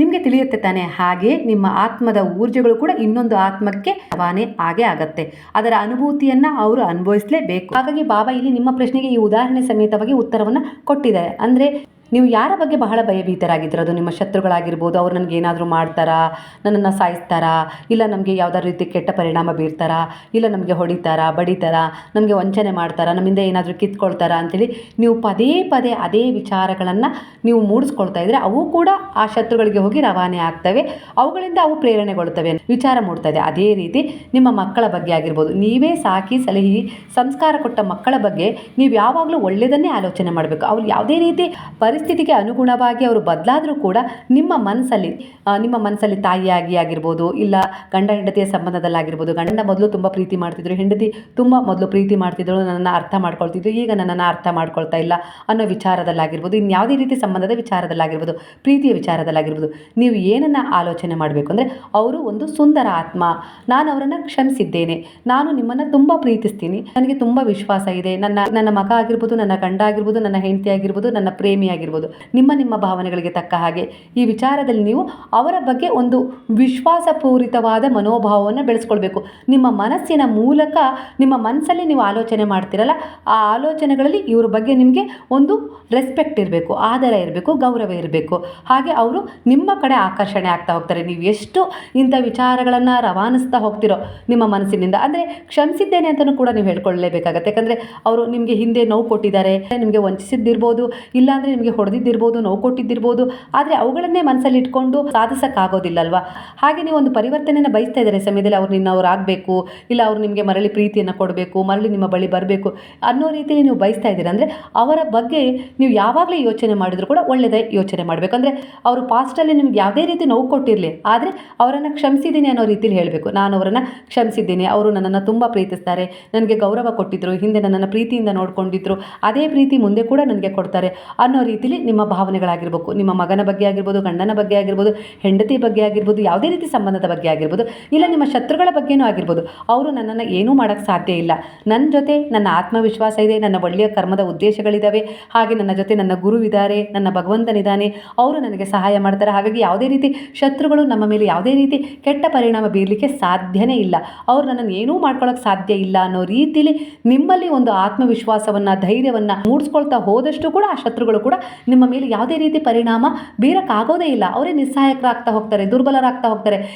ನಿಮಗೆ ತಿಳಿಯುತ್ತೆ ತಾನೆ. ಹಾಗೆ ನಿಮ್ಮ ಆತ್ಮದ ಊರ್ಜೆಗಳು ಕೂಡ ಇನ್ನೊಂದು ಆತ್ಮಕ್ಕೆ ರವಾನೆ ಆಗತ್ತೆ. ಅದರ ಅನುಭೂತಿಯನ್ನು ಅವರು ಅನುಭವಿಸಲೇಬೇಕು. ಹಾಗಾಗಿ ಬಾಬಾ ಇಲ್ಲಿ ನಿಮ್ಮ ಪ್ರಶ್ನೆಗೆ ಈ ಉದಾಹರಣೆ ಸಮೇತವಾಗಿ ಉತ್ತರವನ್ನು ಕೊಟ್ಟಿದ್ದಾರೆ. ಅಂದರೆ ನೀವು ಯಾರ ಬಗ್ಗೆ ಬಹಳ ಭಯಭೀತರಾಗಿದ್ದೀರೋ, ಅದು ನಿಮ್ಮ ಶತ್ರುಗಳಾಗಿರ್ಬೋದು, ಅವ್ರು ನನಗೆ ಏನಾದರೂ ಮಾಡ್ತಾರಾ, ನನ್ನನ್ನು ಸಾಯಿಸ್ತಾರಾ, ಇಲ್ಲ ನಮಗೆ ಯಾವುದಾದ್ರು ರೀತಿ ಕೆಟ್ಟ ಪರಿಣಾಮ ಬೀರ್ತಾರಾ, ಇಲ್ಲ ನಮಗೆ ಹೊಡಿತಾರಾ, ಬಡಿತಾರಾ, ನಮಗೆ ವಂಚನೆ ಮಾಡ್ತಾರಾ, ನಮ್ಮಿಂದ ಏನಾದರೂ ಕಿತ್ಕೊಳ್ತಾರಾ ಅಂತೇಳಿ ನೀವು ಪದೇ ಪದೇ ಅದೇ ವಿಚಾರಗಳನ್ನು ನೀವು ಮೂಡಿಸ್ಕೊಳ್ತಾ ಇದ್ದರೆ ಅವು ಕೂಡ ಆ ಶತ್ರುಗಳಿಗೆ ಹೋಗಿ ರವಾನೆ ಆಗ್ತವೆ, ಅವುಗಳಿಂದ ಅವು ಪ್ರೇರಣೆಗೊಳ್ತವೆ, ವಿಚಾರ ಮೂಡ್ತಾ ಇದೆ. ಅದೇ ರೀತಿ ನಿಮ್ಮ ಮಕ್ಕಳ ಬಗ್ಗೆ ಆಗಿರ್ಬೋದು, ನೀವೇ ಸಾಕಿ ಸಲಹಿ ಸಂಸ್ಕಾರ ಕೊಟ್ಟ ಮಕ್ಕಳ ಬಗ್ಗೆ ನೀವು ಯಾವಾಗಲೂ ಒಳ್ಳೆಯದನ್ನೇ ಆಲೋಚನೆ ಮಾಡಬೇಕು. ಅವ್ರು ಯಾವುದೇ ರೀತಿ ಪರಿಸ್ಥಿತಿಗೆ ಅನುಗುಣವಾಗಿ ಅವರು ಬದಲಾದರೂ ಕೂಡ ನಿಮ್ಮ ಮನಸ್ಸಲ್ಲಿ ತಾಯಿಯಾಗಿ ಆಗಿರ್ಬೋದು, ಇಲ್ಲ ಗಂಡ ಹೆಂಡತಿಯ ಸಂಬಂಧದಲ್ಲಾಗಿರ್ಬೋದು, ಗಂಡ ಮೊದಲು ತುಂಬ ಪ್ರೀತಿ ಮಾಡ್ತಿದ್ರು, ಹೆಂಡತಿ ತುಂಬ ಮೊದಲು ಪ್ರೀತಿ ಮಾಡ್ತಿದ್ರು, ನನ್ನನ್ನು ಅರ್ಥ ಮಾಡ್ಕೊಳ್ತಿದ್ರು, ಈಗ ನನ್ನನ್ನು ಅರ್ಥ ಮಾಡ್ಕೊಳ್ತಾ ಇಲ್ಲ ಅನ್ನೋ ವಿಚಾರದಲ್ಲಾಗಿರ್ಬೋದು, ಇನ್ಯಾವುದೇ ರೀತಿ ಸಂಬಂಧದ ವಿಚಾರದಲ್ಲಾಗಿರ್ಬೋದು, ಪ್ರೀತಿಯ ವಿಚಾರದಲ್ಲಾಗಿರ್ಬೋದು, ನೀವು ಏನನ್ನು ಆಲೋಚನೆ ಮಾಡಬೇಕು ಅಂದರೆ, ಅವರು ಒಂದು ಸುಂದರ ಆತ್ಮ, ನಾನು ಅವರನ್ನು ಕ್ಷಮಿಸಿದ್ದೇನೆ, ನಾನು ನಿಮ್ಮನ್ನು ತುಂಬ ಪ್ರೀತಿಸ್ತೀನಿ, ನನಗೆ ತುಂಬ ವಿಶ್ವಾಸ ಇದೆ, ನನ್ನ ಮಗ ಆಗಿರ್ಬೋದು, ನನ್ನ ಗಂಡ ಆಗಿರ್ಬೋದು, ನನ್ನ ಹೆಂಡತಿ ಆಗಿರ್ಬೋದು, ನನ್ನ ಪ್ರೇಮಿ ಆಗಿರ್ಬೋದು, ನಿಮ್ಮ ಭಾವನೆಗಳಿಗೆ ತಕ್ಕ ಹಾಗೆ ಈ ವಿಚಾರದಲ್ಲಿ ನೀವು ಅವರ ಬಗ್ಗೆ ಒಂದು ವಿಶ್ವಾಸಪೂರಿತವಾದ ಮನೋಭಾವವನ್ನು ಬೆಳೆಸ್ಕೊಳ್ಬೇಕು. ನಿಮ್ಮ ಮನಸ್ಸಿನ ಮೂಲಕ, ನಿಮ್ಮ ಮನಸ್ಸಲ್ಲಿ ನೀವು ಆಲೋಚನೆ ಮಾಡ್ತಿರಲ್ಲ, ಆ ಆಲೋಚನೆಗಳಲ್ಲಿ ಇವ್ರ ಬಗ್ಗೆ ನಿಮಗೆ ಒಂದು ರೆಸ್ಪೆಕ್ಟ್ ಇರಬೇಕು, ಆದರ ಇರಬೇಕು, ಗೌರವ ಇರಬೇಕು. ಹಾಗೆ ಅವರು ನಿಮ್ಮ ಕಡೆ ಆಕರ್ಷಣೆ ಆಗ್ತಾ ಹೋಗ್ತಾರೆ. ನೀವು ಎಷ್ಟು ಇಂಥ ವಿಚಾರಗಳನ್ನು ರವಾನಿಸ್ತಾ ಹೋಗ್ತಿರೋ ನಿಮ್ಮ ಮನಸ್ಸಿನಿಂದ, ಅಂದರೆ ಕ್ಷಮಿಸಿದ್ದೇನೆ ಅಂತಲೂ ಕೂಡ ನೀವು ಹೇಳ್ಕೊಳ್ಳಲೇಬೇಕಾಗತ್ತೆ. ಯಾಕಂದರೆ ಅವರು ನಿಮಗೆ ಹಿಂದೆ ನೋವು ಕೊಟ್ಟಿದ್ದಾರೆ, ನಿಮಗೆ ವಂಚಿಸಿದ್ದಿರ್ಬೋದು, ಇಲ್ಲಾಂದರೆ ನಿಮಗೆ ಹೊಡೆದಿದ್ದಿರ್ಬೋದು, ನೋವು ಕೊಟ್ಟಿದ್ದಿರ್ಬೋದು, ಆದರೆ ಅವುಗಳನ್ನೇ ಮನಸ್ಸಲ್ಲಿ ಇಟ್ಕೊಂಡು ಸಾಧಿಸೋಕ್ಕಾಗೋದಿಲ್ಲಲ್ವಾ. ಹಾಗೆ ನೀವು ಒಂದು ಪರಿವರ್ತನೆಯನ್ನು ಬಯಸ್ತಾ ಇದ್ದಾರೆ ಸಮಯದಲ್ಲಿ, ಅವ್ರು ನಿನ್ನವ್ರು ಆಗಬೇಕು, ಇಲ್ಲ ಅವ್ರು ನಿಮಗೆ ಮರಳಿ ಪ್ರೀತಿಯನ್ನು ಕೊಡಬೇಕು, ಮರಳಿ ನಿಮ್ಮ ಬಳಿ ಬರಬೇಕು ಅನ್ನೋ ರೀತಿಯಲ್ಲಿ ನೀವು ಬಯಸ್ತಾ ಇದ್ದೀರ ಅಂದರೆ, ಅವರ ಬಗ್ಗೆ ನೀವು ಯಾವಾಗಲೇ ಯೋಚನೆ ಮಾಡಿದರೂ ಕೂಡ ಒಳ್ಳೆಯದೇ ಯೋಚನೆ ಮಾಡಬೇಕು. ಅಂದರೆ ಅವರು ಪಾಸ್ಟಲ್ಲಿ ನಿಮ್ಗೆ ಯಾವುದೇ ರೀತಿ ನೋವು ಕೊಟ್ಟಿರಲಿ, ಆದರೆ ಅವರನ್ನು ಕ್ಷಮಿಸಿದ್ದೀನಿ ಅನ್ನೋ ರೀತಿಯಲ್ಲಿ ಹೇಳಬೇಕು. ನಾನು ಅವರನ್ನು ಕ್ಷಮಿಸಿದ್ದೀನಿ, ಅವರು ನನ್ನನ್ನು ತುಂಬ ಪ್ರೀತಿಸ್ತಾರೆ, ನನಗೆ ಗೌರವ ಕೊಟ್ಟಿದ್ದರು, ಹಿಂದೆ ನನ್ನನ್ನು ಪ್ರೀತಿಯಿಂದ ನೋಡ್ಕೊಂಡಿದ್ರು, ಅದೇ ಪ್ರೀತಿ ಮುಂದೆ ಕೂಡ ನನಗೆ ಕೊಡ್ತಾರೆ ಅನ್ನೋ ರೀತಿಲಿ ನಿಮ್ಮ ಭಾವನೆಗಳಾಗಿರ್ಬೇಕು. ನಿಮ್ಮ ಮಗನ ಬಗ್ಗೆ ಆಗಿರ್ಬೋದು, ಗಂಡನ ಬಗ್ಗೆ ಆಗಿರ್ಬೋದು, ಹೆಂಡತಿ ಬಗ್ಗೆ ಆಗಿರ್ಬೋದು, ಯಾವುದೇ ರೀತಿ ಸಂಬಂಧದ ಬಗ್ಗೆ ಆಗಿರ್ಬೋದು, ಇಲ್ಲ ನಿಮ್ಮ ಶತ್ರುಗಳ ಬಗ್ಗೆನೂ ಆಗಿರ್ಬೋದು, ಅವರು ನನ್ನನ್ನು ಏನೂ ಮಾಡೋಕ್ಕೆ ಸಾಧ್ಯ ಇಲ್ಲ, ನನ್ನ ಜೊತೆ ನನ್ನ ಆತ್ಮವಿಶ್ವಾಸ ಇದೆ, ನನ್ನ ಒಳ್ಳೆಯ ಕರ್ಮದ ಉದ್ದೇಶಗಳಿದ್ದಾವೆ, ಹಾಗೆ ನನ್ನ ಜೊತೆ ನನ್ನ ಗುರುವಿದ್ದಾರೆ, ನನ್ನ ಭಗವಂತನಿದ್ದಾನೆ, ಅವರು ನನಗೆ ಸಹಾಯ ಮಾಡ್ತಾರೆ. ಹಾಗಾಗಿ ಯಾವುದೇ ರೀತಿ ಶತ್ರುಗಳು ನಮ್ಮ ಮೇಲೆ ಯಾವುದೇ ರೀತಿ ಕೆಟ್ಟ ಪರಿಣಾಮ ಬೀರಲಿಕ್ಕೆ ಸಾಧ್ಯನೇ ಇಲ್ಲ, ಅವ್ರು ನನ್ನನ್ನು ಏನೂ ಮಾಡ್ಕೊಳ್ಳೋಕ್ಕೆ ಸಾಧ್ಯ ಇಲ್ಲ ಅನ್ನೋ ರೀತಿಲಿ ನಿಮ್ಮಲ್ಲಿ ಒಂದು ಆತ್ಮವಿಶ್ವಾಸವನ್ನು, ಧೈರ್ಯವನ್ನು ಮೂಡಿಸ್ಕೊಳ್ತಾ ಹೋದಷ್ಟು ಕೂಡ ಆ ಶತ್ರುಗಳು ಕೂಡ ನಿಮ್ಮ ಮೇಲೆ ಯಾವುದೇ ರೀತಿ ಪರಿಣಾಮ ಬೀರಕ್ಕಾಗೋದೇ ಇಲ್ಲ. ಅವರೇ ನಿಸ್ಸಹಾಯಕರಾಗ್ತಾ ಹೋಗ್ತಾರೆ, ದುರ್ಬಲರಾಗ್ತಾ ಹೋಗ್ತಾರೆ.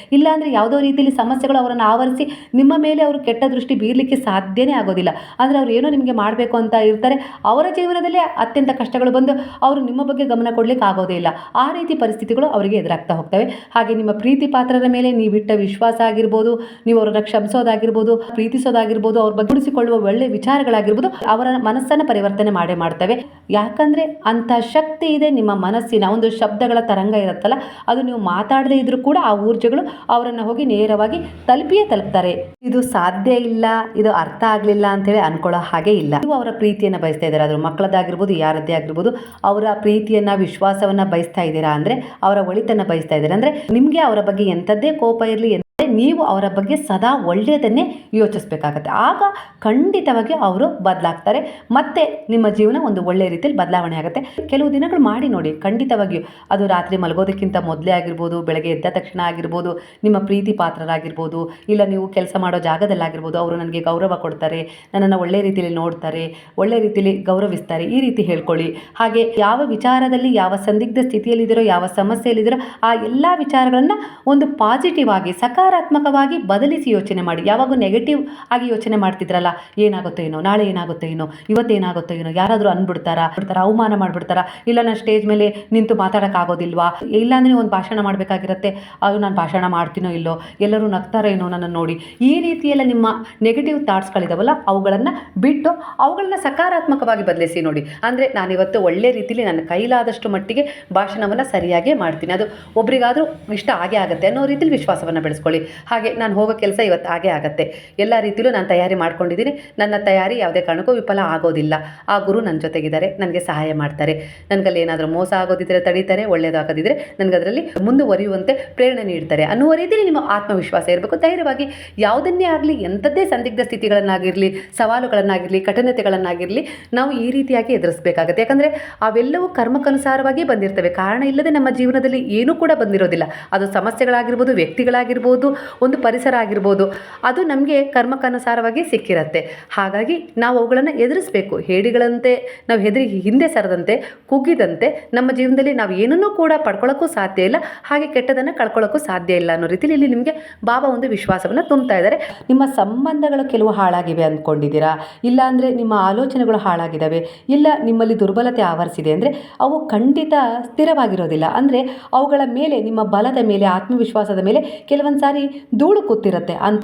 ಇಲ್ಲಾಂದರೆ ಯಾವುದೋ ರೀತಿಯಲ್ಲಿ ಸಮಸ್ಯೆಗಳು ಅವರನ್ನು ಆವರಿಸಿ ನಿಮ್ಮ ಮೇಲೆ ಅವರು ಕೆಟ್ಟ ದೃಷ್ಟಿ ಬೀರಲಿಕ್ಕೆ ಸಾಧ್ಯನೇ ಆಗೋದಿಲ್ಲ. ಅಂದರೆ ಅವ್ರು ಏನೋ ನಿಮಗೆ ಮಾಡಬೇಕು ಅಂತ ಇರ್ತಾರೆ, ಅವರ ಜೀವನದಲ್ಲೇ ಅತ್ಯಂತ ಕಷ್ಟಗಳು ಬಂದು ಅವರು ನಿಮ್ಮ ಬಗ್ಗೆ ಗಮನ ಕೊಡಲಿಕ್ಕೆ ಆಗೋದೇ ಇಲ್ಲ. ಆ ರೀತಿ ಪರಿಸ್ಥಿತಿಗಳು ಅವರಿಗೆ ಎದುರಾಗ್ತಾ ಹೋಗ್ತವೆ. ಹಾಗೆ ನಿಮ್ಮ ಪ್ರೀತಿ ಪಾತ್ರರ ಮೇಲೆ ನೀವಿಟ್ಟ ವಿಶ್ವಾಸ ಆಗಿರ್ಬೋದು, ನೀವು ಅವರನ್ನು ಕ್ಷಮಿಸೋದಾಗಿರ್ಬೋದು, ಪ್ರೀತಿಸೋದಾಗಿರ್ಬೋದು, ಅವ್ರ ಬಗ್ಗೆ ಉಳಿಸಿಕೊಳ್ಳುವ ಒಳ್ಳೆ ವಿಚಾರಗಳಾಗಿರ್ಬೋದು, ಅವರ ಮನಸ್ಸನ್ನು ಪರಿವರ್ತನೆ ಮಾಡ್ತವೆ. ಯಾಕಂದರೆ ಅಂಥ ಶಕ್ತಿ ಇದೆ ನಿಮ್ಮ ಮನಸ್ಸಿನ. ಒಂದು ಶಬ್ದಗಳ ತರಂಗ ಇರುತ್ತಲ್ಲ, ಅದು ನೀವು ಮಾತಾಡದೇ ಇದ್ರೂ ಕೂಡ ಆ ಊರ್ಜೆಗಳು ಅವರನ್ನು ಹೋಗಿ ನೇರವಾಗಿ ತಲುಪಿಯೇ ತಲುಪ್ತಾರೆ. ಇದು ಸಾಧ್ಯ ಇಲ್ಲ, ಇದು ಅರ್ಥ ಆಗಲಿಲ್ಲ ಅಂತೇಳಿ ಅನ್ಕೊಳ್ಳೋ ಹಾಗೆ ಇಲ್ಲ. ನೀವು ಅವರ ಪ್ರೀತಿಯನ್ನು ಬಯಸ್ತಾ ಇದ್ದೀರಾ, ಅದ್ರ ಮಕ್ಕಳದ್ದಾಗಿರ್ಬೋದು, ಯಾರದ್ದೇ ಆಗಿರ್ಬೋದು, ಅವರ ಪ್ರೀತಿಯನ್ನು, ವಿಶ್ವಾಸವನ್ನು ಬಯಸ್ತಾ ಇದ್ದೀರಾ ಅಂದರೆ, ಅವರ ಒಳಿತನ್ನು ಬಯಸ್ತಾ ಇದ್ದೀರಾ ಅಂದರೆ, ನಿಮಗೆ ಅವರ ಬಗ್ಗೆ ಎಂಥದ್ದೇ ಕೋಪ ಇರಲಿ, ನೀವು ಅವರ ಬಗ್ಗೆ ಸದಾ ಒಳ್ಳೆಯದನ್ನೇ ಯೋಚಿಸಬೇಕಾಗತ್ತೆ. ಆಗ ಖಂಡಿತವಾಗಿ ಅವರು ಬದಲಾಗ್ತಾರೆ, ಮತ್ತೆ ನಿಮ್ಮ ಜೀವನ ಒಂದು ಒಳ್ಳೆಯ ರೀತಿಯಲ್ಲಿ ಬದಲಾವಣೆ ಆಗುತ್ತೆ. ಕೆಲವು ದಿನಗಳು ಮಾಡಿ ನೋಡಿ, ಖಂಡಿತವಾಗಿಯೂ ಅದು ರಾತ್ರಿ ಮಲಗೋದಕ್ಕಿಂತ ಮೊದಲೇ ಆಗಿರ್ಬೋದು, ಬೆಳಗ್ಗೆ ಎದ್ದ ತಕ್ಷಣ ಆಗಿರ್ಬೋದು, ನಿಮ್ಮ ಪ್ರೀತಿ ಪಾತ್ರರಾಗಿರ್ಬೋದು, ಇಲ್ಲ ನೀವು ಕೆಲಸ ಮಾಡೋ ಜಾಗದಲ್ಲಾಗಿರ್ಬೋದು, ಅವರು ನನಗೆ ಗೌರವ ಕೊಡ್ತಾರೆ, ನನ್ನನ್ನು ಒಳ್ಳೆಯ ರೀತಿಯಲ್ಲಿ ನೋಡ್ತಾರೆ, ಒಳ್ಳೆಯ ರೀತಿಯಲ್ಲಿ ಗೌರವಿಸ್ತಾರೆ, ಈ ರೀತಿ ಹೇಳ್ಕೊಳ್ಳಿ. ಹಾಗೆ ಯಾವ ವಿಚಾರದಲ್ಲಿ, ಯಾವ ಸಂದಿಗ್ಧ ಸ್ಥಿತಿಯಲ್ಲಿದ್ದೀರೋ, ಯಾವ ಸಮಸ್ಯೆಯಲ್ಲಿದ್ದೀರೋ, ಆ ಎಲ್ಲ ವಿಚಾರಗಳನ್ನು ಒಂದು ಪಾಸಿಟಿವ್ ಆಗಿ, ಸಕಾರಾತ್ಮಕವಾಗಿ ಬದಲಿಸಿ ಯೋಚನೆ ಮಾಡಿ. ಯಾವಾಗ ನೆಗೆಟಿವ್ ಆಗಿ ಯೋಚನೆ ಮಾಡ್ತಿದ್ರಲ್ಲ, ಏನಾಗುತ್ತೋ ಏನೋ, ನಾಳೆ ಏನಾಗುತ್ತೋ ಏನೋ, ಇವತ್ತೇನಾಗುತ್ತೋ ಏನೋ, ಯಾರಾದರೂ ಅಂದ್ಬಿಡ್ತಾರಾ, ಅವಮಾನ ಮಾಡಿಬಿಡ್ತಾರಾ, ಇಲ್ಲ ನಾನು ಸ್ಟೇಜ್ ಮೇಲೆ ನಿಂತು ಮಾತಾಡೋಕ್ಕಾಗೋದಿಲ್ವಾ, ಇಲ್ಲಾಂದರೆ ಒಂದು ಭಾಷಣ ಮಾಡಬೇಕಾಗಿರುತ್ತೆ, ಅದು ನಾನು ಭಾಷಣ ಮಾಡ್ತೀನೋ ಇಲ್ಲೋ, ಎಲ್ಲರೂ ನಗ್ತಾರೋ ಏನೋ ನನ್ನನ್ನು ನೋಡಿ, ಈ ರೀತಿಯೆಲ್ಲ ನಿಮ್ಮ ನೆಗೆಟಿವ್ ಥಾಟ್ಸ್ಗಳಿದಾವಲ್ಲ, ಅವುಗಳನ್ನು ಬಿಟ್ಟು ಅವುಗಳನ್ನ ಸಕಾರಾತ್ಮಕವಾಗಿ ಬದಲಿಸಿ ನೋಡಿ. ಅಂದರೆ ನಾನಿವತ್ತು ಒಳ್ಳೆ ರೀತಿಯಲ್ಲಿ ನನ್ನ ಕೈಲಾದಷ್ಟು ಮಟ್ಟಿಗೆ ಭಾಷಣವನ್ನು ಸರಿಯಾಗೇ ಮಾಡ್ತೀನಿ, ಅದು ಒಬ್ರಿಗಾದರೂ ಇಷ್ಟ ಆಗೇ ಆಗುತ್ತೆ ಅನ್ನೋ ರೀತಿಯಲ್ಲಿ ವಿಶ್ವಾಸವನ್ನು ಬೆಳೆಸ್ಕೊಳ್ಳಿ. ಹಾಗೆ ನಾನು ಹೋಗೋ ಕೆಲಸ ಇವತ್ತು ಆಗೇ ಆಗುತ್ತೆ, ಎಲ್ಲ ರೀತಿಯಲ್ಲೂ ನಾನು ತಯಾರಿ ಮಾಡ್ಕೊಂಡಿದ್ದೀನಿ, ನನ್ನ ತಯಾರಿ ಯಾವುದೇ ಕಾರಣಕ್ಕೂ ವಿಫಲ ಆಗೋದಿಲ್ಲ, ಆ ಗುರು ನನ್ನ ಜೊತೆಗಿದ್ದಾರೆ, ನನಗೆ ಸಹಾಯ ಮಾಡ್ತಾರೆ, ನನಗಲ್ಲಿ ಏನಾದರೂ ಮೋಸ ಆಗೋದಿದ್ದರೆ ತಡೀತಾರೆ, ಒಳ್ಳೆಯದಾಗೋದಿದ್ದರೆ ನನಗದರಲ್ಲಿ ಮುಂದುವರಿಯುವಂತೆ ಪ್ರೇರಣೆ ನೀಡ್ತಾರೆ ಅನ್ನುವ ರೀತಿಯಲ್ಲಿ ನಿಮ್ಮ ಆತ್ಮವಿಶ್ವಾಸ ಇರಬೇಕು. ಧೈರ್ಯವಾಗಿ ಯಾವುದನ್ನೇ ಆಗಲಿ, ಎಂಥದ್ದೇ ಸಂದಿಗ್ಧ ಸ್ಥಿತಿಗಳನ್ನಾಗಿರಲಿ, ಸವಾಲುಗಳನ್ನಾಗಿರಲಿ, ಕಠಿಣತೆಗಳನ್ನಾಗಿರಲಿ ನಾವು ಈ ರೀತಿಯಾಗಿ ಎದುರಿಸಬೇಕಾಗುತ್ತೆ. ಯಾಕಂದರೆ ಅವೆಲ್ಲವೂ ಕರ್ಮಕ್ಕನುಸಾರವಾಗಿ ಬಂದಿರ್ತವೆ, ಕಾರಣ ಇಲ್ಲದೆ ನಮ್ಮ ಜೀವನದಲ್ಲಿ ಏನೂ ಕೂಡ ಬಂದಿರೋದಿಲ್ಲ. ಅದು ಸಮಸ್ಯೆಗಳಾಗಿರ್ಬೋದು, ವ್ಯಕ್ತಿಗಳಾಗಿರ್ಬೋದು, ಒಂದು ಪರಿಸರ ಆಗಿರ್ಬೋದು, ಅದು ನಮಗೆ ಕರ್ಮಕ್ಕನುಸಾರವಾಗಿ ಸಿಕ್ಕಿರುತ್ತೆ. ಹಾಗಾಗಿ ನಾವು ಅವುಗಳನ್ನು ಎದುರಿಸಬೇಕು. ಹೇಡಿಗಳಂತೆ ನಾವು ಹೆದರಿ ಹಿಂದೆ ಸರದಂತೆ, ಕುಗ್ಗಿದಂತೆ ನಮ್ಮ ಜೀವನದಲ್ಲಿ ನಾವು ಏನನ್ನೂ ಕೂಡ ಪಡ್ಕೊಳ್ಳೋಕ್ಕೂ ಸಾಧ್ಯ ಇಲ್ಲ, ಹಾಗೆ ಕೆಟ್ಟದನ್ನು ಕಳ್ಕೊಳ್ಳೋಕ್ಕೂ ಸಾಧ್ಯ ಇಲ್ಲ ಅನ್ನೋ ರೀತಿಯಲ್ಲಿ ಇಲ್ಲಿ ನಿಮಗೆ ಬಾಬಾ ಒಂದು ವಿಶ್ವಾಸವನ್ನು ತುಂಬ್ತಾ ಇದ್ದಾರೆ. ನಿಮ್ಮ ಸಂಬಂಧಗಳು ಕೆಲವು ಹಾಳಾಗಿವೆ ಅಂದ್ಕೊಂಡಿದ್ದೀರಾ, ಇಲ್ಲ ಅಂದರೆ ನಿಮ್ಮ ಆಲೋಚನೆಗಳು ಹಾಳಾಗಿದ್ದಾವೆ, ಇಲ್ಲ ನಿಮ್ಮಲ್ಲಿ ದುರ್ಬಲತೆ ಆವರಿಸಿದೆ ಅಂದರೆ ಅವು ಖಂಡಿತ ಸ್ಥಿರವಾಗಿರೋದಿಲ್ಲ. ಅಂದರೆ ಅವುಗಳ ಮೇಲೆ, ನಿಮ್ಮ ಬಲದ ಮೇಲೆ, ಆತ್ಮವಿಶ್ವಾಸದ ಮೇಲೆ ಕೆಲವೊಂದು ಸಾರಿ ಧೂಳು ಕೂತಿರುತ್ತೆ.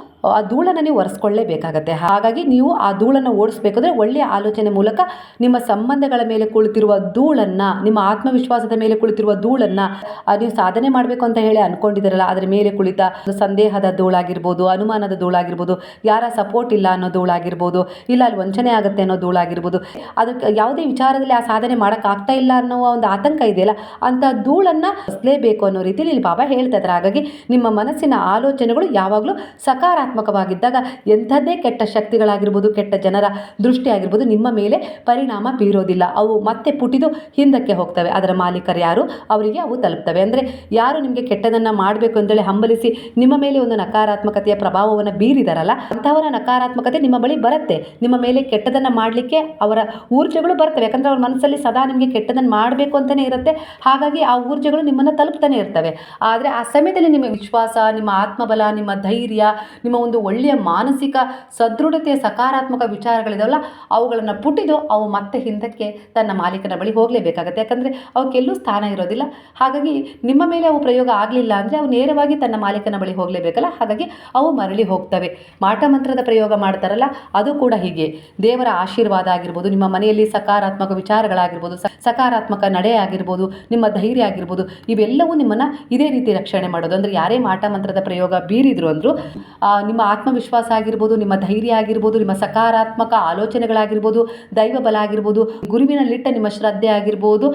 ಆ ಧೂಳನ್ನು ನೀವು ಒರೆಸ್ಕೊಳ್ಳೇಬೇಕಾಗತ್ತೆ. ಹಾಗಾಗಿ ನೀವು ಆ ಧೂಳನ್ನು ಓಡಿಸ್ಬೇಕಾದ್ರೆ ಒಳ್ಳೆಯ ಆಲೋಚನೆ ಮೂಲಕ ನಿಮ್ಮ ಸಂಬಂಧಗಳ ಮೇಲೆ ಕುಳಿತಿರುವ ಧೂಳನ್ನು, ನಿಮ್ಮ ಆತ್ಮವಿಶ್ವಾಸದ ಮೇಲೆ ಕುಳಿತಿರುವ ಧೂಳನ್ನು, ನೀವು ಸಾಧನೆ ಮಾಡಬೇಕು ಅಂತ ಹೇಳಿ ಅಂದ್ಕೊಂಡಿದ್ದೀರಲ್ಲ ಅದರ ಮೇಲೆ ಕುಳಿತ ಸಂದೇಹದ ಧೂಳಾಗಿರ್ಬೋದು, ಅನುಮಾನದ ಧೂಳಾಗಿರ್ಬೋದು, ಯಾರ ಸಪೋರ್ಟ್ ಇಲ್ಲ ಅನ್ನೋ ಧೂಳಾಗಿರ್ಬೋದು, ಇಲ್ಲ ಅಲ್ಲಿ ವಂಚನೆ ಆಗುತ್ತೆ ಅನ್ನೋ ಧೂಳಾಗಿರ್ಬೋದು, ಅದಕ್ಕೆ ಯಾವುದೇ ವಿಚಾರದಲ್ಲಿ ಆ ಸಾಧನೆ ಮಾಡೋಕ್ಕಾಗ್ತಾ ಇಲ್ಲ ಅನ್ನೋ ಒಂದು ಆತಂಕ ಇದೆಯಲ್ಲ, ಅಂಥ ಧೂಳನ್ನು ಒರೆಸಲೇಬೇಕು ಅನ್ನೋ ರೀತಿಯಲ್ಲಿ ಇಲ್ಲಿ ಬಾಬಾ ಹೇಳ್ತಾ ಇದ್ದಾರೆ. ಹಾಗಾಗಿ ನಿಮ್ಮ ಮನಸ್ಸಿನ ಆಲೋಚನೆಗಳು ಯಾವಾಗಲೂ ಸಕಾರಾತ್ಮಕವಾಗಿದ್ದಾಗ ಎಂಥದ್ದೇ ಕೆಟ್ಟ ಶಕ್ತಿಗಳಾಗಿರ್ಬೋದು, ಕೆಟ್ಟ ಜನರ ದೃಷ್ಟಿ ಆಗಿರ್ಬೋದು ನಿಮ್ಮ ಮೇಲೆ ಪರಿಣಾಮ ಬೀರೋದಿಲ್ಲ. ಅವು ಮತ್ತೆ ಪುಟಿದು ಹಿಂದಕ್ಕೆ ಹೋಗ್ತವೆ. ಅದರ ಮಾಲೀಕರು ಯಾರು ಅವರಿಗೆ ಅವು ತಲುಪ್ತವೆ. ಅಂದರೆ ಯಾರು ನಿಮಗೆ ಕೆಟ್ಟದನ್ನು ಮಾಡಬೇಕು ಅಂತೇಳಿ ಹಂಬಲಿಸಿ ನಿಮ್ಮ ಮೇಲೆ ಒಂದು ನಕಾರಾತ್ಮಕತೆಯ ಪ್ರಭಾವವನ್ನು ಬೀರಿದಾರಲ್ಲ, ಅಂಥವರ ನಕಾರಾತ್ಮಕತೆ ನಿಮ್ಮ ಬಳಿ ಬರುತ್ತೆ. ನಿಮ್ಮ ಮೇಲೆ ಕೆಟ್ಟದನ್ನು ಮಾಡಲಿಕ್ಕೆ ಅವರ ಊರ್ಜೆಗಳು ಬರ್ತವೆ. ಯಾಕಂದರೆ ಅವ್ರ ಮನಸ್ಸಲ್ಲಿ ಸದಾ ನಿಮಗೆ ಕೆಟ್ಟದನ್ನು ಮಾಡಬೇಕು ಅಂತಲೇ ಇರುತ್ತೆ. ಹಾಗಾಗಿ ಆ ಊರ್ಜೆಗಳು ನಿಮ್ಮನ್ನು ತಲುಪ್ತಾನೆ ಇರ್ತವೆ. ಆದರೆ ಆ ಸಮಯದಲ್ಲಿ ನಿಮ್ಮ ವಿಶ್ವಾಸ, ನಿಮ್ಮ ಆತ್ಮಬಲ, ನಿಮ್ಮ ಧೈರ್ಯ, ನಿಮ್ಮ ಒಂದು ಒಳ್ಳೆಯ ಮಾನಸಿಕ ಸದೃಢತೆಯ ಸಕಾರಾತ್ಮಕ ವಿಚಾರಗಳಿದಾವಲ್ಲ, ಅವುಗಳನ್ನು ಪುಟಿದು ಅವು ಮತ್ತೆ ಹಿಂದಕ್ಕೆ ತನ್ನ ಮಾಲೀಕನ ಬಳಿ ಹೋಗಲೇಬೇಕಾಗತ್ತೆ. ಯಾಕಂದರೆ ಅವಕ್ಕೆಲ್ಲೂ ಸ್ಥಾನ ಇರೋದಿಲ್ಲ. ಹಾಗಾಗಿ ನಿಮ್ಮ ಮೇಲೆ ಅವು ಪ್ರಯೋಗ ಆಗಲಿಲ್ಲ ಅಂದರೆ ಅವು ನೇರವಾಗಿ ತನ್ನ ಮಾಲೀಕನ ಬಳಿ ಹೋಗಲೇಬೇಕಲ್ಲ, ಹಾಗಾಗಿ ಅವು ಮರಳಿ ಹೋಗ್ತವೆ. ಮಾಟ ಮಂತ್ರದ ಪ್ರಯೋಗ ಮಾಡ್ತಾರಲ್ಲ, ಅದು ಕೂಡ ಹೀಗೆ. ದೇವರ ಆಶೀರ್ವಾದ ಆಗಿರ್ಬೋದು, ನಿಮ್ಮ ಮನೆಯಲ್ಲಿ ಸಕಾರಾತ್ಮಕ ವಿಚಾರಗಳಾಗಿರ್ಬೋದು, ಸಕಾರಾತ್ಮಕ ನಡೆ ಆಗಿರ್ಬೋದು, ನಿಮ್ಮ ಧೈರ್ಯ ಆಗಿರ್ಬೋದು, ಇವೆಲ್ಲವೂ ನಿಮ್ಮನ್ನು ಇದೇ ರೀತಿ ರಕ್ಷಣೆ ಮಾಡೋದು. ಅಂದರೆ ಯಾರೇ ಮಾಟ ಮಂತ್ರದ ಪ್ರಯೋಗ ಬೀರಿದ್ರು ಅಂದರೂ ನಿಮ್ಮ ಆತ್ಮವಿಶ್ವಾಸ ಆಗಿರ್ಬೋದು, ನಿಮ್ಮ ಧೈರ್ಯ ಆಗಿರ್ಬೋದು, ನಿಮ್ಮ ಸಕಾರಾತ್ಮಕ ಆಲೋಚನೆಗಳಾಗಿರ್ಬೋದು, ದೈವ ಬಲ ಆಗಿರ್ಬೋದು, ಗುರುವಿನಲ್ಲಿಟ್ಟ ನಿಮ್ಮ ಶ್ರದ್ಧೆ ಆಗಿರ್ಬೋದು,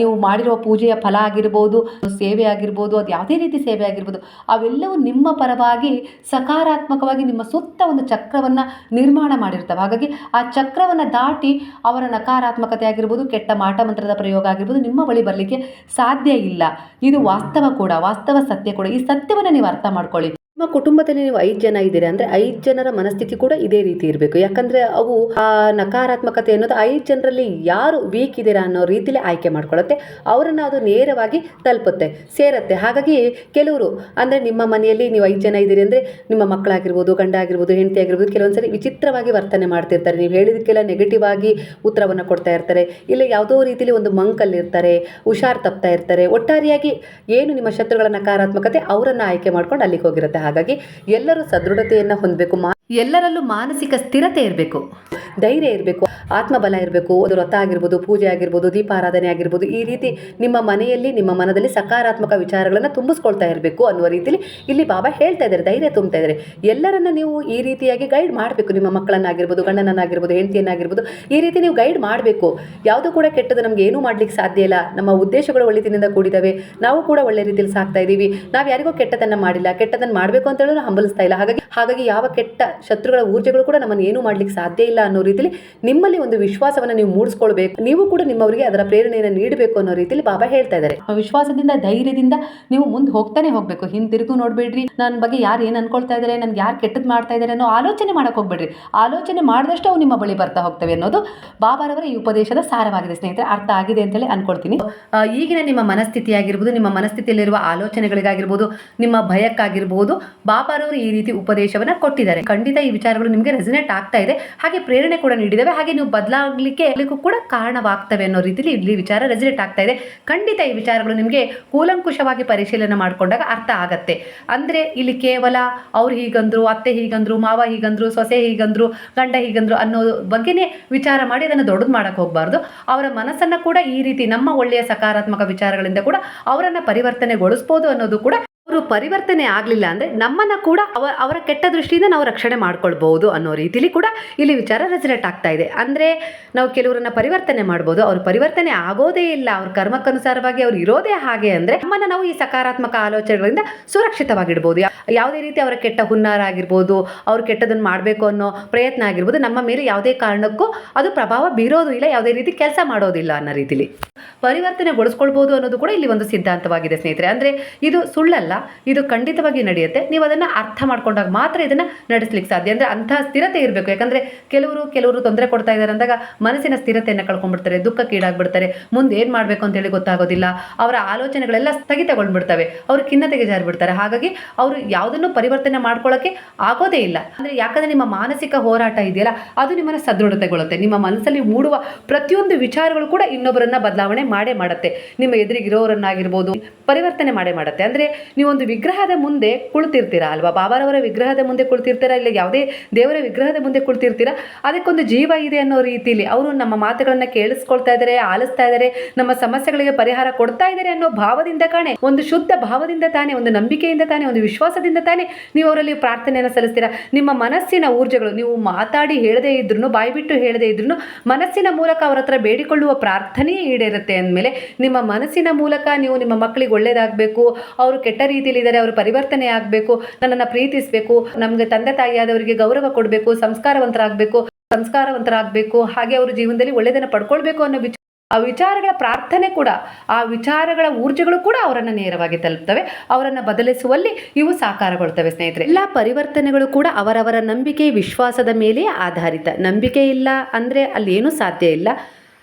ನೀವು ಮಾಡಿರುವ ಪೂಜೆಯ ಫಲ ಆಗಿರ್ಬೋದು, ಸೇವೆ ಆಗಿರ್ಬೋದು, ಅದು ಯಾವುದೇ ರೀತಿ ಸೇವೆ ಆಗಿರ್ಬೋದು, ಅವೆಲ್ಲವೂ ನಿಮ್ಮ ಪರವಾಗಿ ಸಕಾರಾತ್ಮಕವಾಗಿ ನಿಮ್ಮ ಸುತ್ತ ಒಂದು ಚಕ್ರವನ್ನು ನಿರ್ಮಾಣ ಮಾಡಿರ್ತವೆ. ಹಾಗಾಗಿ ಆ ಚಕ್ರವನ್ನು ದಾಟಿ ಅವರ ನಕಾರಾತ್ಮಕತೆ ಆಗಿರ್ಬೋದು, ಕೆಟ್ಟ ಮಾಟ ಮಂತ್ರದ ಪ್ರಯೋಗ ಆಗಿರ್ಬೋದು ನಿಮ್ಮ ಬಳಿ ಬರಲಿಕ್ಕೆ ಸಾಧ್ಯ ಇಲ್ಲ. ಇದು ವಾಸ್ತವ ಕೂಡ, ವಾಸ್ತವ ಸತ್ಯ ಕೂಡ. ಈ ಸತ್ಯವನ್ನು ನೀವು ಅರ್ಥ ಮಾಡ್ಕೊಳ್ಳಿ. ನಿಮ್ಮ ಕುಟುಂಬದಲ್ಲಿ ನೀವು 5 ಜನ ಇದ್ದೀರಾ ಅಂದರೆ 5 ಜನರ ಮನಸ್ಥಿತಿ ಕೂಡ ಇದೇ ರೀತಿ ಇರಬೇಕು. ಯಾಕಂದರೆ ಅವು ಆ ನಕಾರಾತ್ಮಕತೆ ಅನ್ನೋದು 5 ಜನರಲ್ಲಿ ಯಾರು ವೀಕ್ ಇದ್ದೀರಾ ಅನ್ನೋ ರೀತಿಯಲ್ಲಿ ಆಯ್ಕೆ ಮಾಡ್ಕೊಳ್ಳುತ್ತೆ. ಅವರನ್ನು ಅದು ನೇರವಾಗಿ ತಲುಪುತ್ತೆ, ಸೇರುತ್ತೆ. ಹಾಗಾಗಿ ಕೆಲವರು ಅಂದರೆ ನಿಮ್ಮ ಮನೆಯಲ್ಲಿ ನೀವು 5 ಜನ ಇದ್ದೀರಿ ಅಂದರೆ ನಿಮ್ಮ ಮಕ್ಕಳಾಗಿರ್ಬೋದು, ಗಂಡ ಆಗಿರ್ಬೋದು, ಹೆಂಡತಿ ಆಗಿರ್ಬೋದು, ಕೆಲವೊಂದ್ಸರಿ ವಿಚಿತ್ರವಾಗಿ ವರ್ತನೆ ಮಾಡ್ತಿರ್ತಾರೆ. ನೀವು ಹೇಳಿದಕ್ಕೆಲ್ಲ ನೆಗೆಟಿವ್ ಆಗಿ ಉತ್ತರವನ್ನು ಕೊಡ್ತಾ ಇರ್ತಾರೆ, ಇಲ್ಲ ಯಾವುದೋ ರೀತಿಯಲ್ಲಿ ಒಂದು ಮಂಕಲ್ಲಿರ್ತಾರೆ, ಹುಷಾರು ತಪ್ತಾ ಇರ್ತಾರೆ. ಒಟ್ಟಾರೆಯಾಗಿ ಏನು ನಿಮ್ಮ ಶತ್ರುಗಳ ನಕಾರಾತ್ಮಕತೆ ಅವರನ್ನು ಆಯ್ಕೆ ಮಾಡ್ಕೊಂಡು ಅಲ್ಲಿಗೆ ಹೋಗಿರುತ್ತೆ. ಹಾಗಾಗಿ ಎಲ್ಲರೂ ಸದೃಢತೆಯನ್ನು ಹೊಂದಬೇಕು, ಎಲ್ಲರಲ್ಲೂ ಮಾನಸಿಕ ಸ್ಥಿರತೆ ಇರಬೇಕು, ಧೈರ್ಯ ಇರಬೇಕು, ಆತ್ಮಬಲ ಇರಬೇಕು. ಅದು ವ್ರತ ಆಗಿರ್ಬೋದು, ಪೂಜೆ ಆಗಿರ್ಬೋದು, ದೀಪಾರಾಧನೆ ಆಗಿರ್ಬೋದು, ಈ ರೀತಿ ನಿಮ್ಮ ಮನೆಯಲ್ಲಿ, ನಿಮ್ಮ ಮನದಲ್ಲಿ ಸಕಾರಾತ್ಮಕ ವಿಚಾರಗಳನ್ನು ತುಂಬಿಸ್ಕೊಳ್ತಾ ಇರಬೇಕು ಅನ್ನುವ ರೀತಿಯಲ್ಲಿ ಇಲ್ಲಿ ಬಾಬಾ ಹೇಳ್ತಾ ಇದ್ದಾರೆ, ಧೈರ್ಯ ತುಂಬ್ತಾ ಇದ್ದಾರೆ. ಎಲ್ಲರನ್ನ ನೀವು ಈ ರೀತಿಯಾಗಿ ಗೈಡ್ ಮಾಡಬೇಕು. ನಿಮ್ಮ ಮಕ್ಕಳನ್ನಾಗಿರ್ಬೋದು, ಗಂಡನನ್ನಾಗಿರ್ಬೋದು, ಹೆಂಡತಿಯನ್ನಾಗಿರ್ಬೋದು, ಈ ರೀತಿ ನೀವು ಗೈಡ್ ಮಾಡಬೇಕು. ಯಾವುದೂ ಕೂಡ ಕೆಟ್ಟದ್ದು ನಮಗೆ ಏನೂ ಮಾಡ್ಲಿಕ್ಕೆ ಸಾಧ್ಯ ಇಲ್ಲ. ನಮ್ಮ ಉದ್ದೇಶಗಳು ಒಳ್ಳೆಯದಿನಿಂದ ಕೂಡಿದ್ದಾವೆ, ನಾವು ಕೂಡ ಒಳ್ಳೆ ರೀತಿಯಲ್ಲಿ ಸಾಕ್ತಾ ಇದ್ದೀವಿ. ನಾವು ಯಾರಿಗೂ ಕೆಟ್ಟದನ್ನು ಮಾಡಿಲ್ಲ, ಕೆಟ್ಟದನ್ನು ಮಾಡಬೇಕು ಅಂತ ಹೇಳೋದು ಹಂಬಲಿಸ್ತಾ ಇಲ್ಲ. ಹಾಗಾಗಿ ಯಾವ ಕೆಟ್ಟ ಶತ್ರುಗಳ ಊರ್ಜೆಗಳು ಕೂಡ ನಮ್ಮನ್ನು ಏನೂ ಮಾಡ್ಲಿಕ್ಕೆ ಸಾಧ್ಯ ಇಲ್ಲ ಅನ್ನೋ ರೀತಿಯಲ್ಲಿ ನಿಮ್ಮಲ್ಲಿ ಒಂದು ವಿಶ್ವಾಸವನ್ನು ನೀವು ಮೂಡಿಸ್ಕೊಳ್ಬೇಕು. ನೀವು ಕೂಡ ನಿಮ್ಮವರಿಗೆ ಅದರ ಪ್ರೇರಣೆಯನ್ನು ನೀಡಬೇಕು ಅನ್ನೋ ರೀತಿಯಲ್ಲಿ ಬಾಬಾ ಹೇಳ್ತಾ ಇದ್ದಾರೆ. ವಿಶ್ವಾಸದಿಂದ, ಧೈರ್ಯದಿಂದ ನೀವು ಮುಂದೆ ಹೋಗ್ತಾನೆ ಹೋಗಬೇಕು. ಹಿಂತಿರುಗು ನೋಡ್ಬೇಡ್ರಿ, ನನ್ನ ಬಗ್ಗೆ ಯಾರು ಏನು ಅನ್ಕೊಳ್ತಾ ಇದ್ದಾರೆ, ನನ್ಗೆ ಯಾರು ಕೆಟ್ಟದ್ದು ಮಾಡ್ತಾ ಇದ್ದಾರೆ ಅನ್ನೋ ಆಲೋಚನೆ ಮಾಡಕ್ಕೆ ಹೋಗ್ಬೇಡ್ರಿ. ಆಲೋಚನೆ ಮಾಡಿದಷ್ಟು ಅವು ನಿಮ್ಮ ಬಳಿ ಬರ್ತಾ ಹೋಗ್ತವೆ ಅನ್ನೋದು ಬಾಬಾರವರ ಈ ಉಪದೇಶದ ಸಾರವಾಗಿದೆ. ಸ್ನೇಹಿತರೆ, ಅರ್ಥ ಆಗಿದೆ ಅಂತೇಳಿ ಅನ್ಕೊಳ್ತೀನಿ. ಈಗಿನ ನಿಮ್ಮ ಮನಸ್ಥಿತಿ ಆಗಿರ್ಬೋದು, ನಿಮ್ಮ ಮನಸ್ಥಿತಿಯಲ್ಲಿರುವ ಆಲೋಚನೆಗಳಿಗಾಗಿರ್ಬೋದು, ನಿಮ್ಮ ಭಯಕ್ಕಾಗಿರ್ಬೋದು, ಬಾಬಾರವರು ಈ ರೀತಿ ಉಪದೇಶವನ್ನ ಕೊಟ್ಟಿದ್ದಾರೆ. ಖಂಡಿತ ಈ ವಿಚಾರಗಳು ನಿಮಗೆ ರೆಸನೇಟ್ ಆಗ್ತಾ ಇದೆ, ಹಾಗೆ ಪ್ರೇರಣೆ ಕೂಡ ನೀಡಿದಾವೆ, ಹಾಗೆ ನೀವು ಬದಲಾಗಲಿಕ್ಕೆ ಕೂಡ ಕಾರಣವಾಗ್ತವೆ ಅನ್ನೋ ರೀತಿಯಲ್ಲಿ ಇಲ್ಲಿ ವಿಚಾರ ರೆಸನೇಟ್ ಆಗ್ತಾ ಇದೆ. ಖಂಡಿತ ಈ ವಿಚಾರಗಳು ನಿಮಗೆ ಕೂಲಂಕುಷವಾಗಿ ಪರಿಶೀಲನೆ ಮಾಡಿಕೊಂಡಾಗ ಅರ್ಥ ಆಗತ್ತೆ. ಅಂದರೆ ಇಲ್ಲಿ ಕೇವಲ ಅವ್ರು ಹೀಗಂದ್ರು, ಅತ್ತೆ ಹೀಗಂದ್ರು, ಮಾವ ಹೀಗಂದ್ರು, ಸೊಸೆ ಹೀಗಂದ್ರು, ಗಂಡ ಹೀಗಂದ್ರು ಅನ್ನೋ ಬಗ್ಗೆನೇ ವಿಚಾರ ಮಾಡಿ ಅದನ್ನು ದೊಡ್ಡದು ಮಾಡಕ್ಕೆ ಹೋಗಬಾರ್ದು. ಅವರ ಮನಸ್ಸನ್ನು ಕೂಡ ಈ ರೀತಿ ನಮ್ಮ ಒಳ್ಳೆಯ ಸಕಾರಾತ್ಮಕ ವಿಚಾರಗಳಿಂದ ಕೂಡ ಅವರನ್ನು ಪರಿವರ್ತನೆಗೊಳಿಸ್ಬೋದು ಅನ್ನೋದು ಕೂಡ. ಅವರು ಪರಿವರ್ತನೆ ಆಗಲಿಲ್ಲ ಅಂದರೆ ನಮ್ಮನ್ನು ಕೂಡ ಅವರ ಕೆಟ್ಟ ದೃಷ್ಟಿಯಿಂದ ನಾವು ರಕ್ಷಣೆ ಮಾಡ್ಕೊಳ್ಬಹುದು ಅನ್ನೋ ರೀತಿಲಿ ಕೂಡ ಇಲ್ಲಿ ವಿಚಾರ ರೆಸನೇಟ್ ಆಗ್ತಾ ಇದೆ. ಅಂದರೆ ನಾವು ಕೆಲವರನ್ನ ಪರಿವರ್ತನೆ ಮಾಡ್ಬೋದು, ಅವ್ರ ಪರಿವರ್ತನೆ ಆಗೋದೇ ಇಲ್ಲ, ಅವ್ರ ಕರ್ಮಕ್ಕನುಸಾರವಾಗಿ ಅವ್ರು ಇರೋದೇ ಹಾಗೆ ಅಂದರೆ ನಮ್ಮನ್ನು ನಾವು ಈ ಸಕಾರಾತ್ಮಕ ಆಲೋಚನೆಗಳಿಂದ ಸುರಕ್ಷಿತವಾಗಿಡ್ಬೋದು. ಯಾವುದೇ ರೀತಿ ಅವರ ಕೆಟ್ಟ ಹುನ್ನಾರ ಆಗಿರ್ಬೋದು, ಅವ್ರು ಕೆಟ್ಟದನ್ನು ಮಾಡಬೇಕು ಅನ್ನೋ ಪ್ರಯತ್ನ ಆಗಿರ್ಬೋದು, ನಮ್ಮ ಮೇಲೆ ಯಾವುದೇ ಕಾರಣಕ್ಕೂ ಅದು ಪ್ರಭಾವ ಬೀರೋದು ಇಲ್ಲ, ಯಾವುದೇ ರೀತಿ ಕೆಲಸ ಮಾಡೋದಿಲ್ಲ ಅನ್ನೋ ರೀತಿಲಿ ಪರಿವರ್ತನೆಗೊಳಿಸ್ಕೊಳ್ಬೋದು ಅನ್ನೋದು ಕೂಡ ಇಲ್ಲಿ ಒಂದು ಸಿದ್ಧಾಂತವಾಗಿದೆ ಸ್ನೇಹಿತರೆ. ಅಂದರೆ ಇದು ಸುಳ್ಳಲ್ಲ, ಇದು ಖಂಡಿತವಾಗಿ ನಡೆಯುತ್ತೆ. ನೀವು ಅದನ್ನು ಅರ್ಥ ಮಾಡ್ಕೊಂಡಾಗ ಮಾತ್ರ ಇದನ್ನು ನಡೆಸ್ಲಿಕ್ಕೆ ಸಾಧ್ಯ. ಅಂದರೆ ಅಂತಹ ಸ್ಥಿರತೆ ಇರಬೇಕು. ಯಾಕಂದರೆ ಕೆಲವರು ತೊಂದರೆ ಕೊಡ್ತಾ ಇದ್ದಾರೆ ಅಂದಾಗ ಮನಸ್ಸಿನ ಸ್ಥಿರತೆಯನ್ನು ಕಳ್ಕೊಂಡ್ಬಿಡ್ತಾರೆ, ದುಃಖಕ್ಕೀಡಾಗ್ಬಿಡ್ತಾರೆ, ಮುಂದೆ ಏನು ಮಾಡಬೇಕು ಅಂತೇಳಿ ಗೊತ್ತಾಗೋದಿಲ್ಲ, ಅವರ ಆಲೋಚನೆಗಳೆಲ್ಲ ಸ್ಥಗಿತಗೊಂಡ್ಬಿಡ್ತವೆ, ಅವರು ಖಿನ್ನತೆಗೆ ಜಾರಿಬಿಡ್ತಾರೆ. ಹಾಗಾಗಿ ಅವರು ಯಾವುದನ್ನು ಪರಿವರ್ತನೆ ಮಾಡ್ಕೊಳ್ಳೋಕ್ಕೆ ಆಗೋದೇ ಇಲ್ಲ. ಅಂದರೆ ಯಾಕಂದರೆ ನಿಮ್ಮ ಮಾನಸಿಕ ಹೋರಾಟ ಇದೆಯಲ್ಲ, ಅದು ನಿಮ್ಮನ್ನು ಸದೃಢತೆಗೊಳ್ಳುತ್ತೆ. ನಿಮ್ಮ ಮನಸ್ಸಲ್ಲಿ ಮೂಡುವ ಪ್ರತಿಯೊಂದು ವಿಚಾರಗಳು ಕೂಡ ಇನ್ನೊಬ್ಬರನ್ನ ಬದಲಾವಣೆ ಮಾಡೇ ಮಾಡುತ್ತೆ. ನಿಮ್ಮ ಎದುರಿಗಿರೋರನ್ನಾಗಿರ್ಬೋದು ಪರಿವರ್ತನೆ ಮಾಡೇ ಮಾಡುತ್ತೆ. ಅಂದರೆ ನೀವೊಂದು ವಿಗ್ರಹದ ಮುಂದೆ ಕುಳಿತಿರ್ತೀರಾ ಅಲ್ವಾ, ಬಾಬಾರವರ ವಿಗ್ರಹದ ಮುಂದೆ ಕುಳಿತಿರ್ತೀರಾ, ಇಲ್ಲ ಯಾವುದೇ ದೇವರ ವಿಗ್ರಹದ ಮುಂದೆ ಕುಳಿತಿರ್ತೀರಾ, ಅದಕ್ಕೊಂದು ಜೀವ ಇದೆ ಅನ್ನೋ ರೀತಿಯಲ್ಲಿ ಅವರು ನಮ್ಮ ಮಾತುಗಳನ್ನು ಕೇಳಿಸ್ಕೊಳ್ತಾ ಇದ್ದಾರೆ, ಆಲಿಸ್ತಾ ಇದ್ದಾರೆ, ನಮ್ಮ ಸಮಸ್ಯೆಗಳಿಗೆ ಪರಿಹಾರ ಕೊಡ್ತಾ ಇದ್ದಾರೆ ಅನ್ನೋ ಭಾವದಿಂದ ಕಾಣೆ, ಒಂದು ಶುದ್ಧ ಭಾವದಿಂದ ತಾನೇ, ಒಂದು ನಂಬಿಕೆಯಿಂದ ತಾನೇ, ಒಂದು ವಿಶ್ವಾಸದಿಂದ ತಾನೇ ನೀವು ಅವರಲ್ಲಿ ಪ್ರಾರ್ಥನೆಯನ್ನು ಸಲ್ಲಿಸ್ತೀರಾ. ನಿಮ್ಮ ಮನಸ್ಸಿನ ಊರ್ಜೆಗಳು, ನೀವು ಮಾತಾಡಿ ಹೇಳದೇ ಇದ್ರೂ, ಬಾಯ್ಬಿಟ್ಟು ಹೇಳದೇ ಇದ್ರೂ ಮನಸ್ಸಿನ ಮೂಲಕ ಅವರ ಹತ್ರ ಬೇಡಿಕೊಳ್ಳುವ ಪ್ರಾರ್ಥನೆಯೇ ಈಡೇರುತ್ತೆ ಅಂದಮೇಲೆ ನಿಮ್ಮ ಮನಸ್ಸಿನ ಮೂಲಕ ನೀವು ನಿಮ್ಮ ಮಕ್ಕಳಿಗೆ ಒಳ್ಳೇದಾಗಬೇಕು, ಅವರು ಕೆಟ್ಟ ರೀತಿಯಲ್ಲಿದ್ದಾರೆ, ಅವರು ಪರಿವರ್ತನೆ ಆಗಬೇಕು, ನನ್ನನ್ನು ಪ್ರೀತಿಸಬೇಕು, ನಮಗೆ ತಂದೆ ತಾಯಿಯಾದವರಿಗೆ ಗೌರವ ಕೊಡಬೇಕು, ಸಂಸ್ಕಾರವಂತರಾಗಬೇಕು, ಹಾಗೆ ಅವರು ಜೀವನದಲ್ಲಿ ಒಳ್ಳೆಯದನ್ನು ಪಡ್ಕೊಳ್ಬೇಕು ಅನ್ನೋ ಆ ವಿಚಾರಗಳ ಪ್ರಾರ್ಥನೆ ಕೂಡ, ಆ ವಿಚಾರಗಳ ಊರ್ಜೆಗಳು ಕೂಡ ಅವರನ್ನು ನೇರವಾಗಿ ತಲುಪ್ತವೆ, ಅವರನ್ನು ಬದಲಿಸುವಲ್ಲಿ ಇವು ಸಾಕಾರಗೊಳ್ತವೆ ಸ್ನೇಹಿತರೆ. ಎಲ್ಲ ಪರಿವರ್ತನೆಗಳು ಕೂಡ ಅವರವರ ನಂಬಿಕೆ ವಿಶ್ವಾಸದ ಮೇಲೆ ಆಧಾರಿತ. ನಂಬಿಕೆ ಇಲ್ಲ ಅಂದರೆ ಅಲ್ಲಿ ಏನೂ ಸಾಧ್ಯ ಇಲ್ಲ.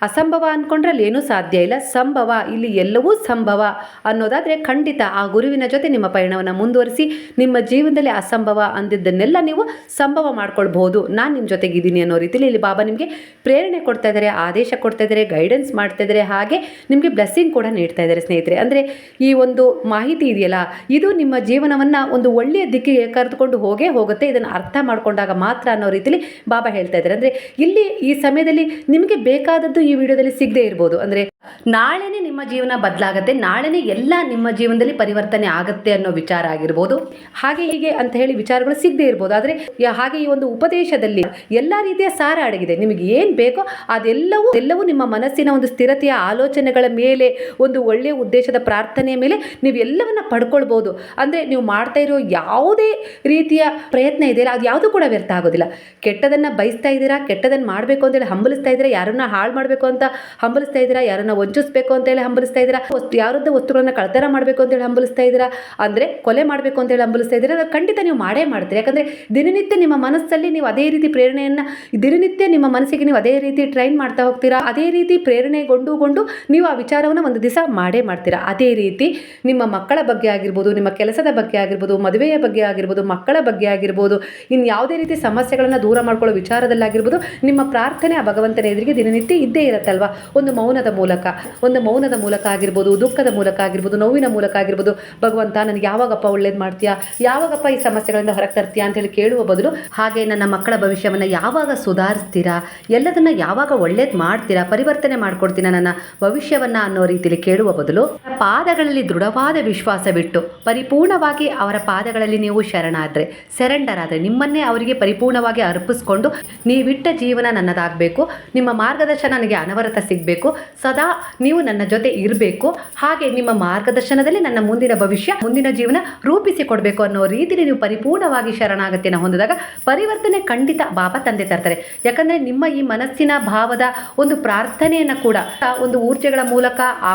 ಅಸಂಭವ ಅಂದ್ಕೊಂಡ್ರೆ ಅಲ್ಲಿ ಏನೂ ಸಾಧ್ಯ ಇಲ್ಲ. ಸಂಭವ, ಇಲ್ಲಿ ಎಲ್ಲವೂ ಸಂಭವ ಅನ್ನೋದಾದರೆ ಖಂಡಿತ ಆ ಗುರುವಿನ ಜೊತೆ ನಿಮ್ಮ ಪಯಣವನ್ನು ಮುಂದುವರಿಸಿ ನಿಮ್ಮ ಜೀವನದಲ್ಲಿ ಅಸಂಭವ ಅಂದಿದ್ದನ್ನೆಲ್ಲ ನೀವು ಸಂಭವ ಮಾಡ್ಕೊಳ್ಬಹುದು. ನಾನು ನಿಮ್ಮ ಜೊತೆಗಿದ್ದೀನಿ ಅನ್ನೋ ರೀತಿಯಲ್ಲಿ ಇಲ್ಲಿ ಬಾಬಾ ನಿಮಗೆ ಪ್ರೇರಣೆ ಕೊಡ್ತಾ ಇದ್ದಾರೆ, ಆದೇಶ ಕೊಡ್ತಾ ಇದ್ದಾರೆ, ಗೈಡೆನ್ಸ್ ಮಾಡ್ತಾ ಇದ್ದಾರೆ, ಹಾಗೆ ನಿಮಗೆ ಬ್ಲೆಸ್ಸಿಂಗ್ ಕೂಡ ನೀಡ್ತಾ ಇದ್ದಾರೆ ಸ್ನೇಹಿತರೆ. ಅಂದರೆ ಈ ಒಂದು ಮಾಹಿತಿ ಇದೆಯಲ್ಲ, ಇದು ನಿಮ್ಮ ಜೀವನವನ್ನು ಒಂದು ಒಳ್ಳೆಯ ದಿಕ್ಕಿಗೆ ಕರೆದುಕೊಂಡು ಹೋಗುತ್ತೆ. ಇದನ್ನು ಅರ್ಥ ಮಾಡ್ಕೊಂಡಾಗ ಮಾತ್ರ ಅನ್ನೋ ರೀತಿಯಲ್ಲಿ ಬಾಬಾ ಹೇಳ್ತಾ ಇದ್ದಾರೆ. ಅಂದರೆ ಇಲ್ಲಿ ಈ ಸಮಯದಲ್ಲಿ ನಿಮಗೆ ಬೇಕಾದದ್ದು ಈ ವಿಡಿಯೋದಲ್ಲಿ ಸಿಗದೆ ಇರ್ಬೋದು. ಅಂದರೆ ನಾಳೆನೇ ನಿಮ್ಮ ಜೀವನ ಬದಲಾಗುತ್ತೆ, ನಾಳೆನೇ ಎಲ್ಲ ನಿಮ್ಮ ಜೀವನದಲ್ಲಿ ಪರಿವರ್ತನೆ ಆಗುತ್ತೆ ಅನ್ನೋ ವಿಚಾರ ಆಗಿರ್ಬೋದು, ಹಾಗೆ ಹೀಗೆ ಅಂತ ಹೇಳಿ ವಿಚಾರಗಳು ಸಿಗದೆ ಇರ್ಬೋದು. ಆದರೆ ಹಾಗೆ ಈ ಒಂದು ಉಪದೇಶದಲ್ಲಿ ಎಲ್ಲ ರೀತಿಯ ಸಾರ ಅಡಗಿದೆ. ನಿಮಗೆ ಏನು ಬೇಕೋ ಅದೆಲ್ಲವೂ ನಿಮ್ಮ ಮನಸ್ಸಿನ ಒಂದು ಸ್ಥಿರತೆಯ ಆಲೋಚನೆಗಳ ಮೇಲೆ, ಒಂದು ಒಳ್ಳೆಯ ಉದ್ದೇಶದ ಪ್ರಾರ್ಥನೆಯ ಮೇಲೆ ನೀವು ಎಲ್ಲವನ್ನ ಪಡ್ಕೊಳ್ಬೋದು. ಅಂದರೆ ನೀವು ಮಾಡ್ತಾ ಇರೋ ಯಾವುದೇ ರೀತಿಯ ಪ್ರಯತ್ನ ಇದೆಯಲ್ಲ, ಅದು ಯಾವುದೂ ಕೂಡ ವ್ಯರ್ಥ ಆಗೋದಿಲ್ಲ. ಕೆಟ್ಟದನ್ನು ಬಯಸ್ತಾ ಇದ್ದೀರಾ, ಕೆಟ್ಟದನ್ನು ಮಾಡಬೇಕು ಅಂತೇಳಿ ಹಂಬಲಿಸ್ತಾ ಇದ್ದೀರಾ, ಯಾರನ್ನ ಹಾಳು ಮಾಡಬೇಕು ಅಂತ ಹಂಬಲಿಸ್ತಾ ಇದ್ದೀರಾ, ಯಾರನ್ನ ವಂಚಿಸಬೇಕು ಅಂತೇಳಿ ಹಂಬಲಿಸ್ತಾ ಇದ್ದೀರಾ, ಯಾರದ್ದು ವಸ್ತುಗಳನ್ನು ಕಳ್ತನ ಮಾಡಬೇಕು ಅಂತೇಳಿ ಹಂಬಲಿಸ್ತಾ ಇದ್ದೀರಾ, ಅಂದರೆ ಕೊಲೆ ಮಾಡಬೇಕು ಅಂತೇಳಿ ಹಂಬಲಿಸ್ತಾ ಇದ್ದೀರಾ, ಅದು ಖಂಡಿತ ನೀವು ಮಾಡೇ ಮಾಡ್ತೀರಿ. ಯಾಕಂದರೆ ದಿನನಿತ್ಯ ನಿಮ್ಮ ಮನಸ್ಸಲ್ಲಿ ನೀವು ಅದೇ ರೀತಿ ಪ್ರೇರಣೆಯನ್ನು, ದಿನನಿತ್ಯ ನಿಮ್ಮ ಮನಸ್ಸಿಗೆ ನೀವು ಅದೇ ರೀತಿ ಟ್ರೈನ್ ಮಾಡ್ತಾ ಹೋಗ್ತೀರಾ, ಅದೇ ರೀತಿ ಪ್ರೇರಣೆಗೊಂಡು ನೀವು ಆ ವಿಚಾರವನ್ನು ಒಂದು ದಿವಸ ಮಾಡೇ ಮಾಡ್ತೀರಾ. ಅದೇ ರೀತಿ ನಿಮ್ಮ ಮಕ್ಕಳ ಬಗ್ಗೆ ಆಗಿರ್ಬೋದು, ನಿಮ್ಮ ಕೆಲಸದ ಬಗ್ಗೆ ಆಗಿರ್ಬೋದು, ಮದುವೆಯ ಬಗ್ಗೆ ಆಗಿರ್ಬೋದು, ಮಕ್ಕಳ ಬಗ್ಗೆ ಆಗಿರ್ಬೋದು, ಇನ್ನು ಯಾವುದೇ ರೀತಿ ಸಮಸ್ಯೆಗಳನ್ನು ದೂರ ಮಾಡ್ಕೊಳ್ಳೋ ವಿಚಾರದಲ್ಲಾಗಿರ್ಬೋದು, ನಿಮ್ಮ ಪ್ರಾರ್ಥನೆ ಆ ಭಗವಂತನ ಎದುರಿಗೆ ದಿನನಿತ್ಯ ಇದ್ದೇ ಇರುತ್ತಲ್ವ. ಒಂದು ಮೌನದ ಮೂಲಕ ಆಗಿರ್ಬೋದು, ದುಃಖದ ಮೂಲಕ ಆಗಿರ್ಬೋದು, ನೋವಿನ ಮೂಲಕ ಆಗಿರ್ಬೋದು, ಭಗವಂತ ನನಗೆ ಯಾವಾಗಪ್ಪ ಒಳ್ಳೇದು ಮಾಡ್ತೀಯಾ, ಯಾವಾಗಪ್ಪ ಈ ಸಮಸ್ಯೆಗಳಿಂದ ಹೊರಗೆ ತರ್ತೀಯಾ ಅಂತೇಳಿ ಕೇಳುವ ಬದಲು, ಹಾಗೆ ನನ್ನ ಮಕ್ಕಳ ಭವಿಷ್ಯವನ್ನು ಯಾವಾಗ ಸುಧಾರಿಸ್ತೀರಾ, ಎಲ್ಲದನ್ನ ಯಾವಾಗ ಒಳ್ಳೇದು ಮಾಡ್ತೀರಾ, ಪರಿವರ್ತನೆ ಮಾಡ್ಕೊಡ್ತೀರಾ ನನ್ನ ಭವಿಷ್ಯವನ್ನು ಅನ್ನೋ ರೀತಿಯಲ್ಲಿ ಕೇಳುವ ಬದಲು, ಪಾದಗಳಲ್ಲಿ ದೃಢವಾದ ವಿಶ್ವಾಸ ಬಿಟ್ಟು ಪರಿಪೂರ್ಣವಾಗಿ ಅವರ ಪಾದಗಳಲ್ಲಿ ನೀವು ಸರೆಂಡರ್ ಆದರೆ ನಿಮ್ಮನ್ನೇ ಅವರಿಗೆ ಪರಿಪೂರ್ಣವಾಗಿ ಅರ್ಪಿಸ್ಕೊಂಡು, ನೀವಿಟ್ಟ ಜೀವನ ನನ್ನದಾಗಬೇಕು, ನಿಮ್ಮ ಮಾರ್ಗದರ್ಶನ ನನಗೆ ಅನವರತ ಸಿಗಬೇಕು, ಸದಾ ನೀವು ನನ್ನ ಜೊತೆ ಇರಬೇಕು, ಹಾಗೆ ನಿಮ್ಮ ಮಾರ್ಗದರ್ಶನದಲ್ಲಿ ನನ್ನ ಮುಂದಿನ ಜೀವನ ರೂಪಿಸಿಕೊಡ್ಬೇಕು ಅನ್ನೋ ರೀತಿಯಲ್ಲಿ ನೀವು ಪರಿಪೂರ್ಣವಾಗಿ ಶರಣಾಗತಿಯನ್ನು ಹೊಂದಿದಾಗ ಪರಿವರ್ತನೆ ಖಂಡಿತ ಬಾಬಾ ತಂದೆ ತರ್ತಾರೆ. ಯಾಕಂದರೆ ನಿಮ್ಮ ಈ ಮನಸ್ಸಿನ ಭಾವದ ಒಂದು ಪ್ರಾರ್ಥನೆಯನ್ನು ಕೂಡ ಒಂದು ಊರ್ಜೆಗಳ ಮೂಲಕ ಆ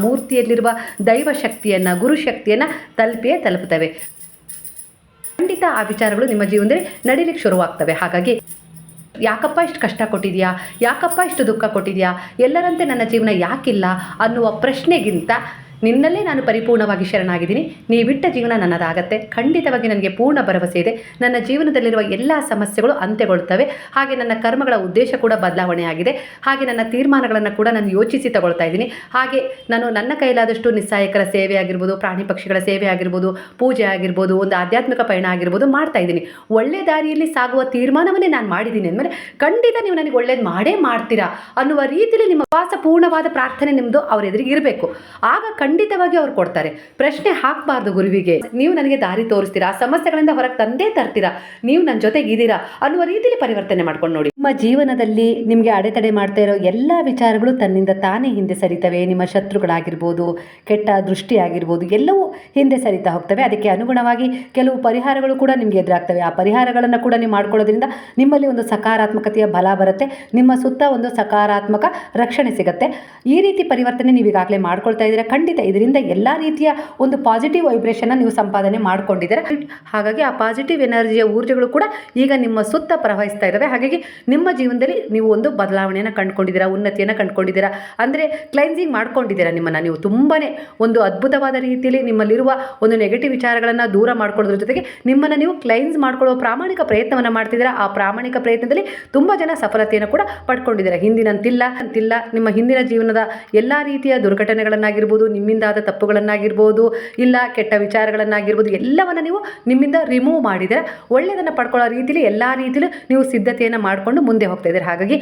ಮೂರ್ತಿಯಲ್ಲಿರುವ ದೈವ ಶಕ್ತಿಯನ್ನು, ಗುರು ಶಕ್ತಿಯನ್ನು ತಲುಪುತ್ತವೆ. ಖಂಡಿತ ಆ ವಿಚಾರಗಳು ನಿಮ್ಮ ಜೀವನದಲ್ಲಿ ನಡೀಲಿಕ್ಕೆ ಶುರುವಾಗ್ತವೆ. ಹಾಗಾಗಿ ಯಾಕಪ್ಪ ಇಷ್ಟು ಕಷ್ಟ ಕೊಟ್ಟಿದೆಯಾ, ಯಾಕಪ್ಪ ಇಷ್ಟು ದುಃಖ ಕೊಟ್ಟಿದೆಯಾ, ಎಲ್ಲರಂತೆ ನನ್ನ ಜೀವನ ಯಾಕಿಲ್ಲ ಅನ್ನುವ ಪ್ರಶ್ನೆಗಿಂತ ನಿನ್ನಲ್ಲೇ ನಾನು ಪರಿಪೂರ್ಣವಾಗಿ ಶರಣಾಗಿದ್ದೀನಿ, ನೀವಿಟ್ಟ ಜೀವನ ನನ್ನದಾಗತ್ತೆ, ಖಂಡಿತವಾಗಿ ನನಗೆ ಪೂರ್ಣ ಭರವಸೆ ಇದೆ, ನನ್ನ ಜೀವನದಲ್ಲಿರುವ ಎಲ್ಲ ಸಮಸ್ಯೆಗಳು ಅಂತ್ಯಗೊಳ್ತವೆ, ಹಾಗೆ ನನ್ನ ಕರ್ಮಗಳ ಉದ್ದೇಶ ಕೂಡ ಬದಲಾವಣೆ ಆಗಿದೆ, ಹಾಗೆ ನನ್ನ ತೀರ್ಮಾನಗಳನ್ನು ಕೂಡ ನಾನು ಯೋಚಿಸಿ ತಗೊಳ್ತಾ ಇದ್ದೀನಿ, ಹಾಗೆ ನಾನು ನನ್ನ ಕೈಲಾದಷ್ಟು ನಿಸ್ಸಹಾಯಕರ ಸೇವೆ ಆಗಿರ್ಬೋದು, ಪ್ರಾಣಿ ಪಕ್ಷಿಗಳ ಸೇವೆ ಆಗಿರ್ಬೋದು, ಪೂಜೆ ಆಗಿರ್ಬೋದು, ಒಂದು ಆಧ್ಯಾತ್ಮಿಕ ಪಯಣ ಆಗಿರ್ಬೋದು ಮಾಡ್ತಾ ಇದ್ದೀನಿ, ಒಳ್ಳೆ ದಾರಿಯಲ್ಲಿ ಸಾಗುವ ತೀರ್ಮಾನವನ್ನೇ ನಾನು ಮಾಡಿದ್ದೀನಿ ಅಂದಮೇಲೆ ಖಂಡಿತ ನೀವು ನನಗೆ ಒಳ್ಳೇದು ಮಾಡೇ ಮಾಡ್ತೀರಾ ಅನ್ನುವ ರೀತಿಯಲ್ಲಿ ನಿಮ್ಮ ಪೂರ್ಣವಾದ ಪ್ರಾರ್ಥನೆ ನಿಮ್ಮದು ಅವ್ರ ಎದುರಿಗೆ ಇರಬೇಕು. ಆಗ ಖಂಡಿತವಾಗಿ ಅವ್ರು ಕೊಡ್ತಾರೆ. ಪ್ರಶ್ನೆ ಹಾಕಬಾರ್ದು ಗುರುವಿಗೆ, ನೀವು ನನಗೆ ದಾರಿ ತೋರಿಸ್ತೀರಾ, ಆ ಸಮಸ್ಯೆಗಳಿಂದ ಹೊರಗೆ ತಂದೇ ತರ್ತೀರಾ, ನೀವು ನನ್ನ ಜೊತೆಗಿದ್ದೀರಾ ಅನ್ನುವ ರೀತಿಯಲ್ಲಿ ಪರಿವರ್ತನೆ ಮಾಡ್ಕೊಂಡು ನೋಡಿ. ನಿಮ್ಮ ಜೀವನದಲ್ಲಿ ನಿಮಗೆ ಅಡೆತಡೆ ಮಾಡ್ತಾ ಇರೋ ಎಲ್ಲ ವಿಚಾರಗಳು ತನ್ನಿಂದ ತಾನೇ ಹಿಂದೆ ಸರಿತವೆ. ನಿಮ್ಮ ಶತ್ರುಗಳಾಗಿರ್ಬೋದು, ಕೆಟ್ಟ ದೃಷ್ಟಿ ಆಗಿರ್ಬೋದು, ಎಲ್ಲವೂ ಹಿಂದೆ ಸರಿತಾ ಹೋಗ್ತವೆ. ಅದಕ್ಕೆ ಅನುಗುಣವಾಗಿ ಕೆಲವು ಪರಿಹಾರಗಳು ಕೂಡ ನಿಮಗೆ ಎದುರಾಗ್ತವೆ. ಆ ಪರಿಹಾರಗಳನ್ನು ಕೂಡ ನೀವು ಮಾಡ್ಕೊಳ್ಳೋದ್ರಿಂದ ನಿಮ್ಮಲ್ಲಿ ಒಂದು ಸಕಾರಾತ್ಮಕತೆಯ ಬಲ ಬರುತ್ತೆ, ನಿಮ್ಮ ಸುತ್ತ ಒಂದು ಸಕಾರಾತ್ಮಕ ರಕ್ಷಣೆ ಸಿಗುತ್ತೆ. ಈ ರೀತಿ ಪರಿವರ್ತನೆ ನೀವು ಈಗಾಗಲೇ ಮಾಡ್ಕೊಳ್ತಾ ಇದ್ದೀರಾ. ಖಂಡಿತ ಇದರಿಂದ ಎಲ್ಲ ರೀತಿಯ ಒಂದು ಪಾಸಿಟಿವ್ ವೈಬ್ರೇಷನ್ನ ನೀವು ಸಂಪಾದನೆ ಮಾಡ್ಕೊಂಡಿದ್ದೀರಾ. ಹಾಗಾಗಿ ಆ ಪಾಸಿಟಿವ್ ಎನರ್ಜಿಯ ಊರ್ಜೆಗಳು ಕೂಡ ಈಗ ನಿಮ್ಮ ಸುತ್ತ ಪ್ರವಹಿಸ್ತಾ ಇದ್ದಾವೆ. ಹಾಗಾಗಿ ನಿಮ್ಮ ಜೀವನದಲ್ಲಿ ನೀವು ಒಂದು ಬದಲಾವಣೆಯನ್ನು ಕಂಡುಕೊಂಡಿದ್ದೀರಾ, ಉನ್ನತಿಯನ್ನು ಕಂಡುಕೊಂಡಿದ್ದೀರಾ, ಅಂದರೆ ಕ್ಲೈನ್ಸಿಂಗ್ ಮಾಡ್ಕೊಂಡಿದ್ದೀರಾ. ನಿಮ್ಮನ್ನು ನೀವು ತುಂಬಾ ಒಂದು ಅದ್ಭುತವಾದ ರೀತಿಯಲ್ಲಿ ನಿಮ್ಮಲ್ಲಿರುವ ಒಂದು ನೆಗೆಟಿವ್ ವಿಚಾರಗಳನ್ನು ದೂರ ಮಾಡ್ಕೊಳ್ಳೋದ್ರ ಜೊತೆಗೆ ನಿಮ್ಮನ್ನು ನೀವು ಕ್ಲೈನ್ಸ್ ಮಾಡ್ಕೊಳ್ಳೋ ಪ್ರಾಮಾಣಿಕ ಪ್ರಯತ್ನವನ್ನು ಮಾಡ್ತಿದ್ದೀರಾ. ಆ ಪ್ರಾಮಾಣಿಕ ಪ್ರಯತ್ನದಲ್ಲಿ ತುಂಬ ಜನ ಸಫಲತೆಯನ್ನು ಕೂಡ ಪಡ್ಕೊಂಡಿದ್ದೀರಾ. ಹಿಂದಿನಂತಿಲ್ಲ ನಿಮ್ಮ ಹಿಂದಿನ ಜೀವನದ ಎಲ್ಲ ರೀತಿಯ ದುರ್ಘಟನೆಗಳನ್ನಾಗಿರ್ಬೋದು, ನಿಮ್ಮಿಂದಾದ ತಪ್ಪುಗಳನ್ನಾಗಿರ್ಬೋದು, ಇಲ್ಲ ಕೆಟ್ಟ ವಿಚಾರಗಳನ್ನಾಗಿರ್ಬೋದು, ಎಲ್ಲವನ್ನು ನೀವು ನಿಮ್ಮಿಂದ ರಿಮೂವ್ ಮಾಡಿದರೆ ಒಳ್ಳೆಯದನ್ನು ಪಡ್ಕೊಳ್ಳೋ ರೀತಿಯಲ್ಲಿ ಎಲ್ಲ ರೀತಿಯಲ್ಲೂ ನೀವು ಸಿದ್ಧತೆಯನ್ನು ಮಾಡಿಕೊಂಡು ಮುಂದೆ ಹೋಗ್ತಾ ಇದ್ದೀರಾ. ಹಾಗಾಗಿ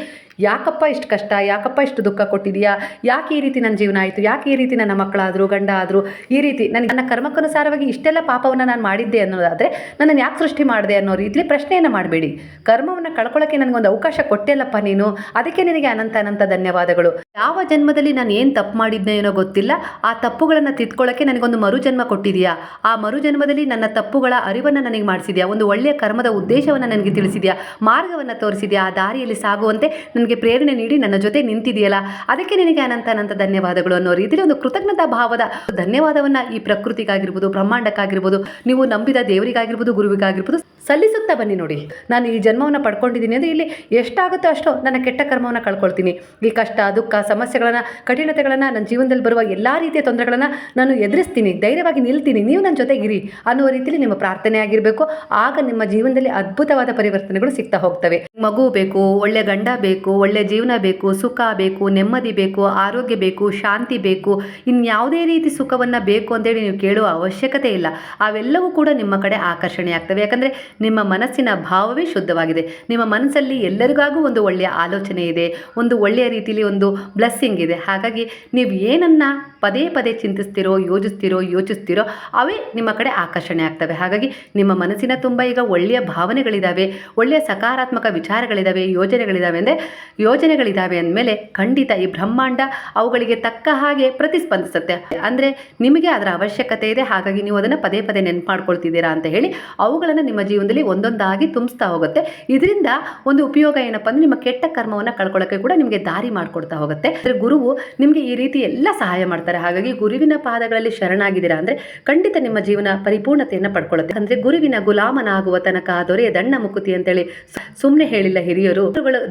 ಯಾಕಪ್ಪ ಇಷ್ಟು ಕಷ್ಟ, ಯಾಕಪ್ಪ ಇಷ್ಟು ದುಃಖ ಕೊಟ್ಟಿದೆಯಾ, ಯಾಕೆ ಈ ರೀತಿ ನನ್ನ ಜೀವನ ಆಯಿತು, ಯಾಕೆ ಈ ರೀತಿ ನನ್ನ ಮಕ್ಕಳಾದರು, ಗಂಡ ಆದರು, ಈ ರೀತಿ ನನ್ನ ಕರ್ಮಕ್ಕನುಸಾರವಾಗಿ ಇಷ್ಟೆಲ್ಲ ಪಾಪವನ್ನು ನಾನು ಮಾಡಿದ್ದೆ ಅನ್ನೋದಾದರೆ ನನ್ನನ್ನು ಯಾಕೆ ಸೃಷ್ಟಿ ಮಾಡಿದೆ ಅನ್ನೋ ರೀತಿಯಲ್ಲಿ ಪ್ರಶ್ನೆಯನ್ನು ಮಾಡಬೇಡಿ. ಕರ್ಮವನ್ನು ಕಳ್ಕೊಳ್ಳೋಕ್ಕೆ ನನಗೊಂದು ಅವಕಾಶ ಕೊಟ್ಟೆಲ್ಲಪ್ಪ ನೀನು, ಅದಕ್ಕೆ ನಿನಗೆ ಅನಂತ ಅನಂತ ಧನ್ಯವಾದಗಳು. ಯಾವ ಜನ್ಮದಲ್ಲಿ ನಾನು ಏನು ತಪ್ಪು ಮಾಡಿದ್ದೆ ಏನೋ ಗೊತ್ತಿಲ್ಲ, ಆ ತಪ್ಪುಗಳನ್ನು ತಿದ್ಕೊಳ್ಳೋಕ್ಕೆ ನನಗೊಂದು ಮರುಜನ್ಮ ಕೊಟ್ಟಿದೆಯಾ, ಆ ಮರುಜನ್ಮದಲ್ಲಿ ನನ್ನ ತಪ್ಪುಗಳ ಅರಿವನ್ನು ನನಗೆ ಮಾಡಿಸಿದ್ಯಾ, ಒಂದು ಒಳ್ಳೆಯ ಕರ್ಮದ ಉದ್ದೇಶವನ್ನು ನನಗೆ ತಿಳಿಸಿದ್ಯಾ, ಮಾರ್ಗವನ್ನು ತೋರಿಸಿದ್ಯಾ, ಆ ದಾರಿಯಲ್ಲಿ ಸಾಗುವಂತೆ ನನಗೆ ಪ್ರೇರಣೆ ನೀಡಿ ನನ್ನ ಜೊತೆ ನಿಂತಿದೆಯಲ್ಲ, ಅದಕ್ಕೆ ನಿನಗೆ ಅನಂತ ಅನಂತ ಧನ್ಯವಾದಗಳು ಅನ್ನೋ ರೀತಿಯಲ್ಲಿ ಒಂದು ಕೃತಜ್ಞತಾ ಭಾವದ ಧನ್ಯವಾದವನ್ನು ಈ ಪ್ರಕೃತಿಗಾಗಿರ್ಬೋದು, ಬ್ರಹ್ಮಾಂಡಕ್ಕಾಗಿರ್ಬೋದು, ನೀವು ನಂಬಿದ ದೇವರಿಗಾಗಿರ್ಬೋದು, ಗುರುವಿಗಾಗಿರ್ಬೋದು ಸಲ್ಲಿಸುತ್ತಾ ಬನ್ನಿ. ನೋಡಿ, ನಾನು ಈ ಜನ್ಮವನ್ನು ಪಡ್ಕೊಂಡಿದ್ದೀನಿ ಅಂದರೆ ಇಲ್ಲಿ ಎಷ್ಟಾಗುತ್ತೋ ಅಷ್ಟು ನನ್ನ ಕೆಟ್ಟ ಕರ್ಮವನ್ನು ಕಳ್ಕೊಳ್ತೀನಿ. ಈ ಕಷ್ಟ, ದುಃಖ, ಸಮಸ್ಯೆಗಳನ್ನು, ಕಠಿಣತೆಗಳನ್ನು, ನನ್ನ ಜೀವನದಲ್ಲಿ ಬರುವ ಎಲ್ಲ ರೀತಿಯ ತೊಂದರೆಗಳನ್ನು ನಾನು ಎದುರಿಸ್ತೀನಿ, ಧೈರ್ಯವಾಗಿ ನಿಲ್ತೀನಿ, ನೀವು ನನ್ನ ಜೊತೆಗಿರಿ ಅನ್ನುವ ರೀತಿಯಲ್ಲಿ ನಿಮ್ಮ ಪ್ರಾರ್ಥನೆ ಆಗಿರಬೇಕು. ಆಗ ನಿಮ್ಮ ಜೀವನದಲ್ಲಿ ಅದ್ಭುತವಾದ ಪರಿವರ್ತನೆಗಳು ಸಿಗ್ತಾ ಹೋಗ್ತವೆ. ಮಗು ಬೇಕು, ಒಳ್ಳೆ ಗಂಡ ಬೇಕು, ಒಳ್ಳೆ ಜೀವನ ಬೇಕು, ಸುಖ ಬೇಕು, ನೆಮ್ಮದಿ ಬೇಕು, ಆರೋಗ್ಯ ಬೇಕು, ಶಾಂತಿ ಬೇಕು, ಇನ್ಯಾವುದೇ ರೀತಿ ಸುಖವನ್ನು ಬೇಕು ಅಂತೇಳಿ ನೀವು ಕೇಳುವ ಅವಶ್ಯಕತೆ ಇಲ್ಲ. ಅವೆಲ್ಲವೂ ಕೂಡ ನಿಮ್ಮ ಕಡೆ ಆಕರ್ಷಣೆ ಆಗ್ತವೆ. ಯಾಕಂದರೆ ನಿಮ್ಮ ಮನಸ್ಸಿನ ಭಾವವೇ ಶುದ್ಧವಾಗಿದೆ. ನಿಮ್ಮ ಮನಸ್ಸಲ್ಲಿ ಎಲ್ಲರಿಗಾಗೂ ಒಂದು ಒಳ್ಳೆಯ ಆಲೋಚನೆ ಇದೆ, ಒಂದು ಒಳ್ಳೆಯ ರೀತಿಯಲ್ಲಿ ಒಂದು ಬ್ಲೆಸ್ಸಿಂಗ್ ಇದೆ. ಹಾಗಾಗಿ ನೀವು ಏನನ್ನು ಪದೇ ಪದೇ ಚಿಂತಿಸ್ತಿರೋ, ಯೋಚಿಸ್ತಿರೋ ಅವೇ ನಿಮ್ಮ ಕಡೆ ಆಕರ್ಷಣೆ ಆಗ್ತವೆ. ಹಾಗಾಗಿ ನಿಮ್ಮ ಮನಸ್ಸಿನ ತುಂಬ ಈಗ ಒಳ್ಳೆಯ ಭಾವನೆಗಳಿದ್ದಾವೆ, ಒಳ್ಳೆಯ ಸಕಾರಾತ್ಮಕ ವಿಚಾರಗಳಿದ್ದಾವೆ, ಯೋಜನೆಗಳಿದ್ದಾವೆ ಅಂದಮೇಲೆ ಖಂಡಿತ ಈ ಬ್ರಹ್ಮಾಂಡ ಅವುಗಳಿಗೆ ತಕ್ಕ ಹಾಗೆ ಪ್ರತಿಸ್ಪಂದಿಸುತ್ತೆ. ಅಂದರೆ ನಿಮಗೆ ಅದರ ಅವಶ್ಯಕತೆ ಇದೆ, ಹಾಗಾಗಿ ನೀವು ಅದನ್ನು ಪದೇ ಪದೇ ನೆನಪು ಮಾಡ್ಕೊಳ್ತಿದ್ದೀರಾ ಅಂತ ಹೇಳಿ ಅವುಗಳನ್ನು ನಿಮ್ಮ ಜೀವನದಲ್ಲಿ ಒಂದೊಂದಾಗಿ ತುಂಬಿಸ್ತಾ ಹೋಗುತ್ತೆ. ಇದರಿಂದ ಒಂದು ಉಪಯೋಗ ಏನಪ್ಪ ಅಂದರೆ ನಿಮ್ಮ ಕೆಟ್ಟ ಕರ್ಮವನ್ನು ಕಳ್ಕೊಳ್ಳೋಕ್ಕೆ ಕೂಡ ನಿಮಗೆ ದಾರಿ ಮಾಡಿಕೊಡ್ತಾ ಹೋಗುತ್ತೆ. ಅಂದರೆ ಗುರುವು ನಿಮಗೆ ಈ ರೀತಿ ಎಲ್ಲ ಸಹಾಯ ಮಾಡ್ತಾರೆ. ಹಾಗಾಗಿ ಗುರುವಿನ ಪಾದಗಳಲ್ಲಿ ಶರಣಾಗಿದ್ದೀರಾ ಅಂದರೆ ಖಂಡಿತ ನಿಮ್ಮ ಜೀವನ ಪರಿಪೂರ್ಣತೆಯನ್ನು ಪಡ್ಕೊಳ್ಳುತ್ತೆ. ಅಂದರೆ ಗುರುವಿನ ಗುಲಾಮನಾಗುವ ತನಕ ದೊರೆಯ ದಣ್ಣ ಮುಕುತಿ ಅಂತೇಳಿ ಸುಮ್ಮನೆ ಹೇಳಿಲ್ಲ ಹಿರಿಯರು.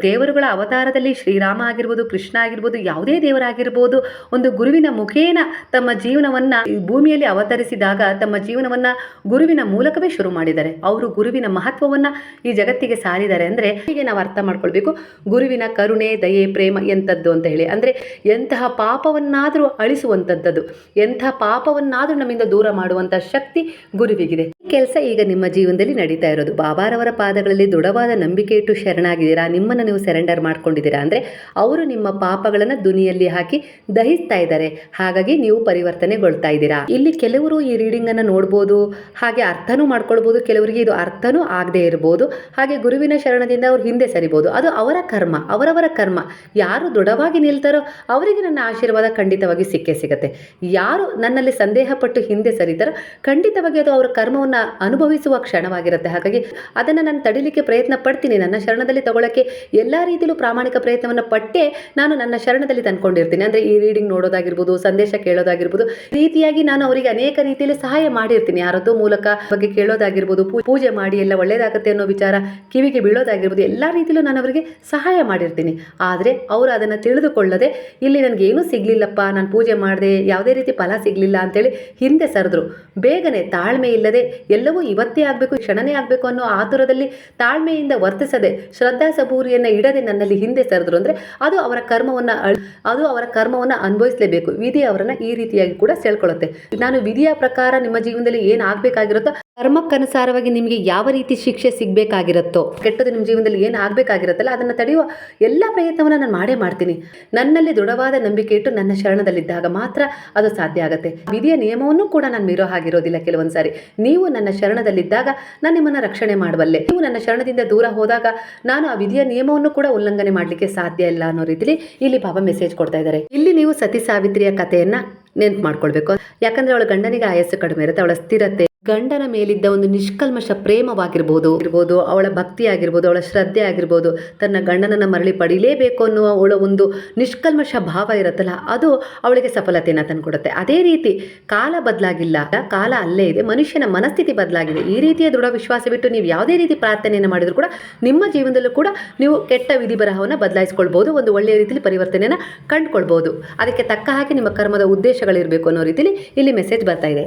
ದೇವರುಗಳ ಅವತಾರದಲ್ಲಿ ಶ್ರೀರಾಮ ಆಗಿರ್ಬೋದು, ಕೃಷ್ಣ ಆಗಿರ್ಬೋದು, ಯಾವುದೇ ದೇವರಾಗಿರ್ಬೋದು, ಒಂದು ಗುರುವಿನ ಮುಖೇನ ತಮ್ಮ ಜೀವನವನ್ನು ಭೂಮಿಯಲ್ಲಿ ಅವತರಿಸಿದಾಗ ತಮ್ಮ ಜೀವನವನ್ನು ಗುರುವಿನ ಮೂಲಕವೇ ಶುರು ಮಾಡಿದ್ದಾರೆ. ಅವರು ಗುರುವಿನ ಮಹತ್ವವನ್ನು ಈ ಜಗತ್ತಿಗೆ ಸಾರಿದ್ದಾರೆ. ಅಂದರೆ ಹೀಗೆ ನಾವು ಅರ್ಥ ಮಾಡ್ಕೊಳ್ಬೇಕು, ಗುರುವಿನ ಕರುಣೆ, ದಯೆ, ಪ್ರೇಮ ಎಂಥದ್ದು ಅಂತ ಹೇಳಿ. ಅಂದರೆ ಎಂತಹ ಪಾಪವನ್ನಾದರೂ ಅಳಿಸುವಂಥದ್ದು, ಎಂಥ ಪಾಪವನ್ನಾದರೂ ನಮ್ಮಿಂದ ದೂರ ಮಾಡುವಂಥ ಶಕ್ತಿ ಗುರುವಿಗಿದೆ. ಈ ಕೆಲಸ ಈಗ ನಿಮ್ಮ ಜೀವನದಲ್ಲಿ ನಡೀತಾ ಇರೋದು. ಬಾಬಾರವರ ಪಾದಗಳಲ್ಲಿ ದೃಢವಾದ ನಂಬಿಕೆ ಇಟ್ಟು ಶರಣಾಗಿದ್ದೀರಾ, ನಿಮ್ಮನ್ನು ನೀವು ಸರೆಂಡರ್ ಮಾಡ್ಕೊಂಡಿದ್ದೀರಾ ಅಂದರೆ ಅವರು ನಿಮ್ಮ ಪಾಪಗಳನ್ನು ದುನಿಯಲ್ಲಿ ಹಾಕಿ ದಹಿಸ್ತಾ ಇದ್ದಾರೆ. ಹಾಗಾಗಿ ನೀವು ಪರಿವರ್ತನೆಗೊಳ್ತಾ ಇದ್ದೀರಾ. ಇಲ್ಲಿ ಕೆಲವರು ಈ ರೀಡಿಂಗನ್ನು ನೋಡ್ಬೋದು, ಹಾಗೆ ಅರ್ಥನೂ ಮಾಡ್ಕೊಳ್ಬೋದು, ಕೆಲವರಿಗೆ ಇದು ಅರ್ಥನೂ ಆಗದೆ ಇರ್ಬೋದು. ಹಾಗೆ ಗುರುವಿನ ಶರಣದಿಂದ ಅವ್ರು ಹಿಂದೆ ಸರಿಬೋದು. ಅದು ಅವರ ಕರ್ಮ, ಅವರವರ ಕರ್ಮ. ಯಾರು ದೃಢವಾಗಿ ನಿಲ್ತಾರೋ ಅವರಿಗೆ ನನ್ನ ಆಶೀರ್ವಾದ ಖಂಡಿತವಾಗಿ ಸಿಕ್ಕೇ ಸಿಗುತ್ತೆ. ಯಾರು ನನ್ನಲ್ಲಿ ಸಂದೇಹ ಪಟ್ಟು ಹಿಂದೆ ಸರಿತಾರೋ ಖಂಡಿತವಾಗಿ ಅದು ಅವರ ಕರ್ಮವನ್ನು ಅನುಭವಿಸುವ ಕ್ಷಣವಾಗಿರುತ್ತೆ. ಹಾಗಾಗಿ ಅದನ್ನು ನಾನು ತಡಿಲಿಕ್ಕೆ ಪ್ರಯತ್ನ ಪಡ್ತೀನಿ. ನನ್ನ ಶರಣದಲ್ಲಿ ತಗೊಳ್ಳೋಕ್ಕೆ ಎಲ್ಲ ರೀತಿಯಲ್ಲೂ ಪ್ರಾಮಾಣಿಕ ಪ್ರಯತ್ನವನ್ನು ಪಟ್ಟೆ ನಾನು ನನ್ನ ಶರಣದಲ್ಲಿ ತಂದ್ಕೊಂಡಿರ್ತೀನಿ. ಅಂದರೆ ಈ ರೀಡಿಂಗ್ ನೋಡೋದಾಗಿರ್ಬೋದು, ಸಂದೇಶ ಕೇಳೋದಾಗಿರ್ಬೋದು, ರೀತಿಯಾಗಿ ನಾನು ಅವರಿಗೆ ಅನೇಕ ರೀತಿಯಲ್ಲಿ ಸಹಾಯ ಮಾಡಿರ್ತೀನಿ. ಯಾರದೋ ಮೂಲಕ ಬಗ್ಗೆ ಕೇಳೋದಾಗಿರ್ಬೋದು, ಪೂಜೆ ಮಾಡಿ ಎಲ್ಲ ಒಳ್ಳೆಯದಾಗುತ್ತೆ ಅನ್ನೋ ವಿಚಾರ ಕಿವಿಗೆ ಬೀಳೋದಾಗಿರ್ಬೋದು, ಎಲ್ಲ ರೀತಿಯಲ್ಲೂ ನಾನು ಅವರಿಗೆ ಸಹಾಯ ಮಾಡಿರ್ತೀನಿ. ಆದರೆ ಅವರು ಅದನ್ನು ತಿಳಿದುಕೊಳ್ಳದೆ ಇಲ್ಲಿ ನನಗೇನೂ ಸಿಗಲಿಲ್ಲಪ್ಪ, ನಾನು ಪೂಜೆ ಮಾಡಿದೆ, ಯಾವುದೇ ರೀತಿ ಫಲ ಸಿಗಲಿಲ್ಲ ಅಂತೇಳಿ ಹಿಂದೆ ಸರಿದ್ರು. ಬೇಗನೆ ತಾಳ್ಮೆ ಇಲ್ಲದೆ ಎಲ್ಲವೂ ಇವತ್ತೇ ಆಗಬೇಕು, ಕ್ಷಣನೇ ಆಗಬೇಕು ಅನ್ನೋ ಆತುರದಲ್ಲಿ ತಾಳ್ಮೆಯಿಂದ ವರ್ತಿಸದೆ ಶ್ರದ್ಧಾ ಸಬೂರಿಯನ್ನು ಇಡದೆ ನನ್ನಲ್ಲಿ ಹಿಂದೆ ಸರಿದ್ರು ಅಂದರೆ ಅದು ಅವರ ಕರ್ಮವನ್ನು ಅನುಭವಿಸಲೇಬೇಕು. ವಿಧಿ ಅವರನ್ನು ಈ ರೀತಿಯಾಗಿ ಕೂಡ ಸೆಳ್ಕೊಳ್ಳುತ್ತೆ. ನಾನು ವಿಧಿಯ ಪ್ರಕಾರ ನಿಮ್ಮ ಜೀವನದಲ್ಲಿ ಏನು ಆಗಬೇಕಾಗಿರುತ್ತೋ, ಕರ್ಮಕ್ಕನುಸಾರವಾಗಿ ನಿಮಗೆ ಯಾವ ರೀತಿ ಶಿಕ್ಷೆ ಸಿಗಬೇಕಾಗಿರುತ್ತೋ, ಕೆಟ್ಟದ್ದು ನಿಮ್ಮ ಜೀವನದಲ್ಲಿ ಏನು ಆಗಬೇಕಾಗಿರುತ್ತಲ್ಲ ಅದನ್ನು ತಡೆಯುವ ಎಲ್ಲ ಪ್ರಯತ್ನವನ್ನು ನಾನು ಮಾಡೇ ಮಾಡ್ತೀನಿ. ನನ್ನಲ್ಲಿ ದೃಢವಾದ ನಂಬಿಕೆ ಇಟ್ಟು ನನ್ನ ಶರಣದಲ್ಲಿದ್ದಾಗ ಮಾತ್ರ ಅದು ಸಾಧ್ಯ ಆಗುತ್ತೆ. ವಿಧಿಯ ನಿಯಮವನ್ನು ಕೂಡ ನಾನು ಮೀರೋ ಹಾಗಿರೋದಿಲ್ಲ. ಕೆಲವೊಂದು ಸಾರಿ ನೀವು ನನ್ನ ಶರಣದಲ್ಲಿದ್ದಾಗ ನಾನು ನಿಮ್ಮನ್ನು ರಕ್ಷಣೆ ಮಾಡಬಲ್ಲೆ, ನೀವು ನನ್ನ ಶರಣದಿಂದ ದೂರ ಹೋದಾಗ ನಾನು ಆ ವಿಧಿಯ ನಿಯಮವನ್ನು ಕೂಡ ಉಲ್ಲಂಘನೆ ಮಾಡಲಿಕ್ಕೆ ಸಾಧ್ಯ ಇಲ್ಲ ಅನ್ನೋ ರೀತಿಯಲ್ಲಿ ಇಲ್ಲಿ ಬಾಬಾ ಮೆಸೇಜ್ ಕೊಡ್ತಾ ಇದ್ದಾರೆ. ಇಲ್ಲಿ ನೀವು ಸತಿ ಸಾವಿತ್ರಿಯ ಕಥೆಯನ್ನು ನೆನ್ಪು ಮಾಡ್ಕೊಳ್ಬೇಕು. ಯಾಕಂದರೆ ಅವಳ ಗಂಡನಿಗೆ ಆಯಸ್ಸು ಕಡಿಮೆ ಇರುತ್ತೆ, ಅವಳ ಸ್ಥಿರತೆ ಗಂಡನ ಮೇಲಿದ್ದ ಒಂದು ನಿಷ್ಕಲ್ಮಶ ಪ್ರೇಮವಾಗಿರ್ಬೋದು ಅವಳ ಭಕ್ತಿ ಆಗಿರ್ಬೋದು, ಅವಳ ಶ್ರದ್ಧೆ ಆಗಿರ್ಬೋದು, ತನ್ನ ಗಂಡನನ್ನು ಮರಳಿ ಪಡೀಲೇಬೇಕು ಅನ್ನುವ ಅವಳ ಒಂದು ನಿಷ್ಕಲ್ಮಶ ಭಾವ ಇರುತ್ತಲ್ಲ, ಅದು ಅವಳಿಗೆ ಸಫಲತೆಯನ್ನು ತಂದುಕೊಡುತ್ತೆ. ಅದೇ ರೀತಿ ಕಾಲ ಬದಲಾಗಿಲ್ಲ, ಕಾಲ ಅಲ್ಲೇ ಇದೆ, ಮನುಷ್ಯನ ಮನಸ್ಥಿತಿ ಬದಲಾಗಿದೆ. ಈ ರೀತಿಯ ದೃಢ ವಿಶ್ವಾಸ ಬಿಟ್ಟು ನೀವು ಯಾವುದೇ ರೀತಿ ಪ್ರಾರ್ಥನೆಯನ್ನು ಮಾಡಿದ್ರು ಕೂಡ ನಿಮ್ಮ ಜೀವನದಲ್ಲೂ ಕೂಡ ನೀವು ಕೆಟ್ಟ ವಿಧಿ ಬರಹವನ್ನು ಬದಲಾಯಿಸ್ಕೊಳ್ಬೋದು, ಒಂದು ಒಳ್ಳೆಯ ರೀತಿಯಲ್ಲಿ ಪರಿವರ್ತನೆಯನ್ನು ಕಂಡುಕೊಳ್ಬೋದು. ಅದಕ್ಕೆ ತಕ್ಕ ಹಾಗೆ ನಿಮ್ಮ ಕರ್ಮದ ಉದ್ದೇಶಗಳಿರಬೇಕು ಅನ್ನೋ ರೀತಿಯಲ್ಲಿ ಇಲ್ಲಿ ಮೆಸೇಜ್ ಬರ್ತಾ ಇದೆ.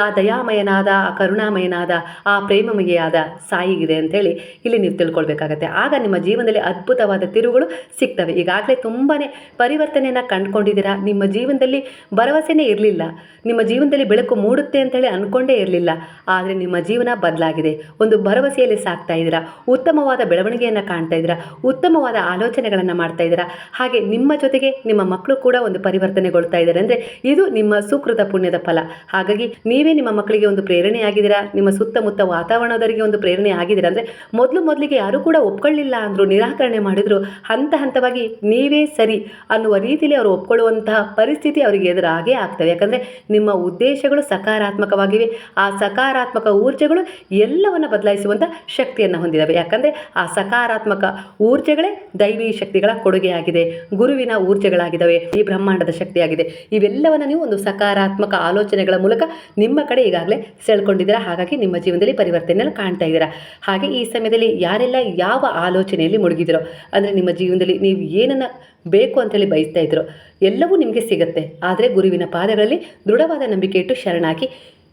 ಆ ದಯಾಮಯನಾದ, ಆ ಕರುಣಾಮಯನಾದ, ಆ ಪ್ರೇಮಮಯಿಯಾದ ಸಾಯಿಗಿದೆ ಅಂಥೇಳಿ ಇಲ್ಲಿ ನೀವು ತಿಳ್ಕೊಳ್ಬೇಕಾಗತ್ತೆ. ಆಗ ನಿಮ್ಮ ಜೀವನದಲ್ಲಿ ಅದ್ಭುತವಾದ ತಿರುವುಗಳು ಸಿಗ್ತವೆ. ಈಗಾಗಲೇ ತುಂಬಾ ಪರಿವರ್ತನೆಯನ್ನು ಕಂಡುಕೊಂಡಿದ್ದೀರಾ. ನಿಮ್ಮ ಜೀವನದಲ್ಲಿ ಭರವಸೆನೇ ಇರಲಿಲ್ಲ, ನಿಮ್ಮ ಜೀವನದಲ್ಲಿ ಬೆಳಕು ಮೂಡುತ್ತೆ ಅಂತೇಳಿ ಅಂದ್ಕೊಂಡೇ ಇರಲಿಲ್ಲ. ಆದರೆ ನಿಮ್ಮ ಜೀವನ ಬದಲಾಗಿದೆ. ಒಂದು ಭರವಸೆಯಲ್ಲಿ ಸಾಕ್ತಾ ಇದ್ದೀರಾ, ಉತ್ತಮವಾದ ಬೆಳವಣಿಗೆಯನ್ನು ಕಾಣ್ತಾ ಇದ್ದೀರಾ, ಉತ್ತಮವಾದ ಆಲೋಚನೆಗಳನ್ನು ಮಾಡ್ತಾ ಇದ್ದೀರಾ. ಹಾಗೆ ನಿಮ್ಮ ಜೊತೆಗೆ ನಿಮ್ಮ ಮಕ್ಕಳು ಕೂಡ ಒಂದು ಪರಿವರ್ತನೆಗೊಳ್ತಾ ಇದ್ದಾರೆ ಅಂದರೆ ಇದು ನಿಮ್ಮ ಸುಕೃತ ಪುಣ್ಯದ ಫಲ. ಹಾಗಾಗಿ ನೀವೇ ನಿಮ್ಮ ಮಕ್ಕಳಿಗೆ ಒಂದು ಪ್ರೇರಣೆಯಾಗಿದ್ದೀರಾ, ನಿಮ್ಮ ಸುತ್ತಮುತ್ತ ವಾತಾವರಣದವರಿಗೆ ಒಂದು ಪ್ರೇರಣೆ ಆಗಿದ್ದೀರಾ. ಅಂದರೆ ಮೊದಲಿಗೆ ಯಾರೂ ಕೂಡ ಒಪ್ಕೊಳ್ಳಿಲ್ಲ ಅಂದರು, ನಿರಾಕರಣೆ ಮಾಡಿದ್ರು, ಹಂತ ಹಂತವಾಗಿ ನೀವೇ ಸರಿ ಅನ್ನುವ ರೀತಿಯಲ್ಲಿ ಅವರು ಒಪ್ಕೊಳ್ಳುವಂತಹ ಪರಿಸ್ಥಿತಿ ಅವರಿಗೆ ಎದುರಾಗೇ ಆಗ್ತವೆ. ಯಾಕಂದರೆ ನಿಮ್ಮ ಉದ್ದೇಶಗಳು ಸಕಾರಾತ್ಮಕವಾಗಿವೆ. ಆ ಸಕಾರಾತ್ಮಕ ಊರ್ಜೆಗಳು ಎಲ್ಲವನ್ನು ಬದಲಾಯಿಸುವಂಥ ಶಕ್ತಿಯನ್ನು ಹೊಂದಿದ್ದಾವೆ. ಯಾಕಂದರೆ ಆ ಸಕಾರಾತ್ಮಕ ಊರ್ಜೆಗಳೇ ದೈವಿ ಶಕ್ತಿಗಳ ಕೊಡುಗೆಯಾಗಿದೆ, ಗುರುವಿನ ಊರ್ಜೆಗಳಾಗಿದ್ದಾವೆ, ಈ ಬ್ರಹ್ಮಾಂಡದ ಶಕ್ತಿಯಾಗಿದೆ. ಇವೆಲ್ಲವನ್ನು ನೀವು ಒಂದು ಸಕಾರಾತ್ಮಕ ಆಲೋಚನೆಗಳ ಮೂಲಕ ನಿಮ್ಮ ಕಡೆ ಈಗಾಗಲೇ ಸೆಳ್ಕೊಂಡಿದ್ದೀರಾ. ಹಾಗಾಗಿ ನಿಮ್ಮ ಜೀವನದಲ್ಲಿ ಪರಿವರ್ತನೆಯನ್ನು ಕಾಣ್ತಾ ಇದ್ದೀರಾ. ಹಾಗೆ ಈ ಸಮಯದಲ್ಲಿ ಯಾರೆಲ್ಲ ಯಾವ ಆಲೋಚನೆಯಲ್ಲಿ ಮುಳುಗಿದಿರೋ, ಅಂದರೆ ನಿಮ್ಮ ಜೀವನದಲ್ಲಿ ನೀವು ಏನನ್ನು ಬೇಕು ಅಂತೇಳಿ ಬಯಸ್ತಾ ಇದ್ರೋ ಎಲ್ಲವೂ ನಿಮಗೆ ಸಿಗುತ್ತೆ. ಆದರೆ ಗುರುವಿನ ಪಾದಗಳಲ್ಲಿ ದೃಢವಾದ ನಂಬಿಕೆ ಇಟ್ಟು ಶರಣಾಗಿ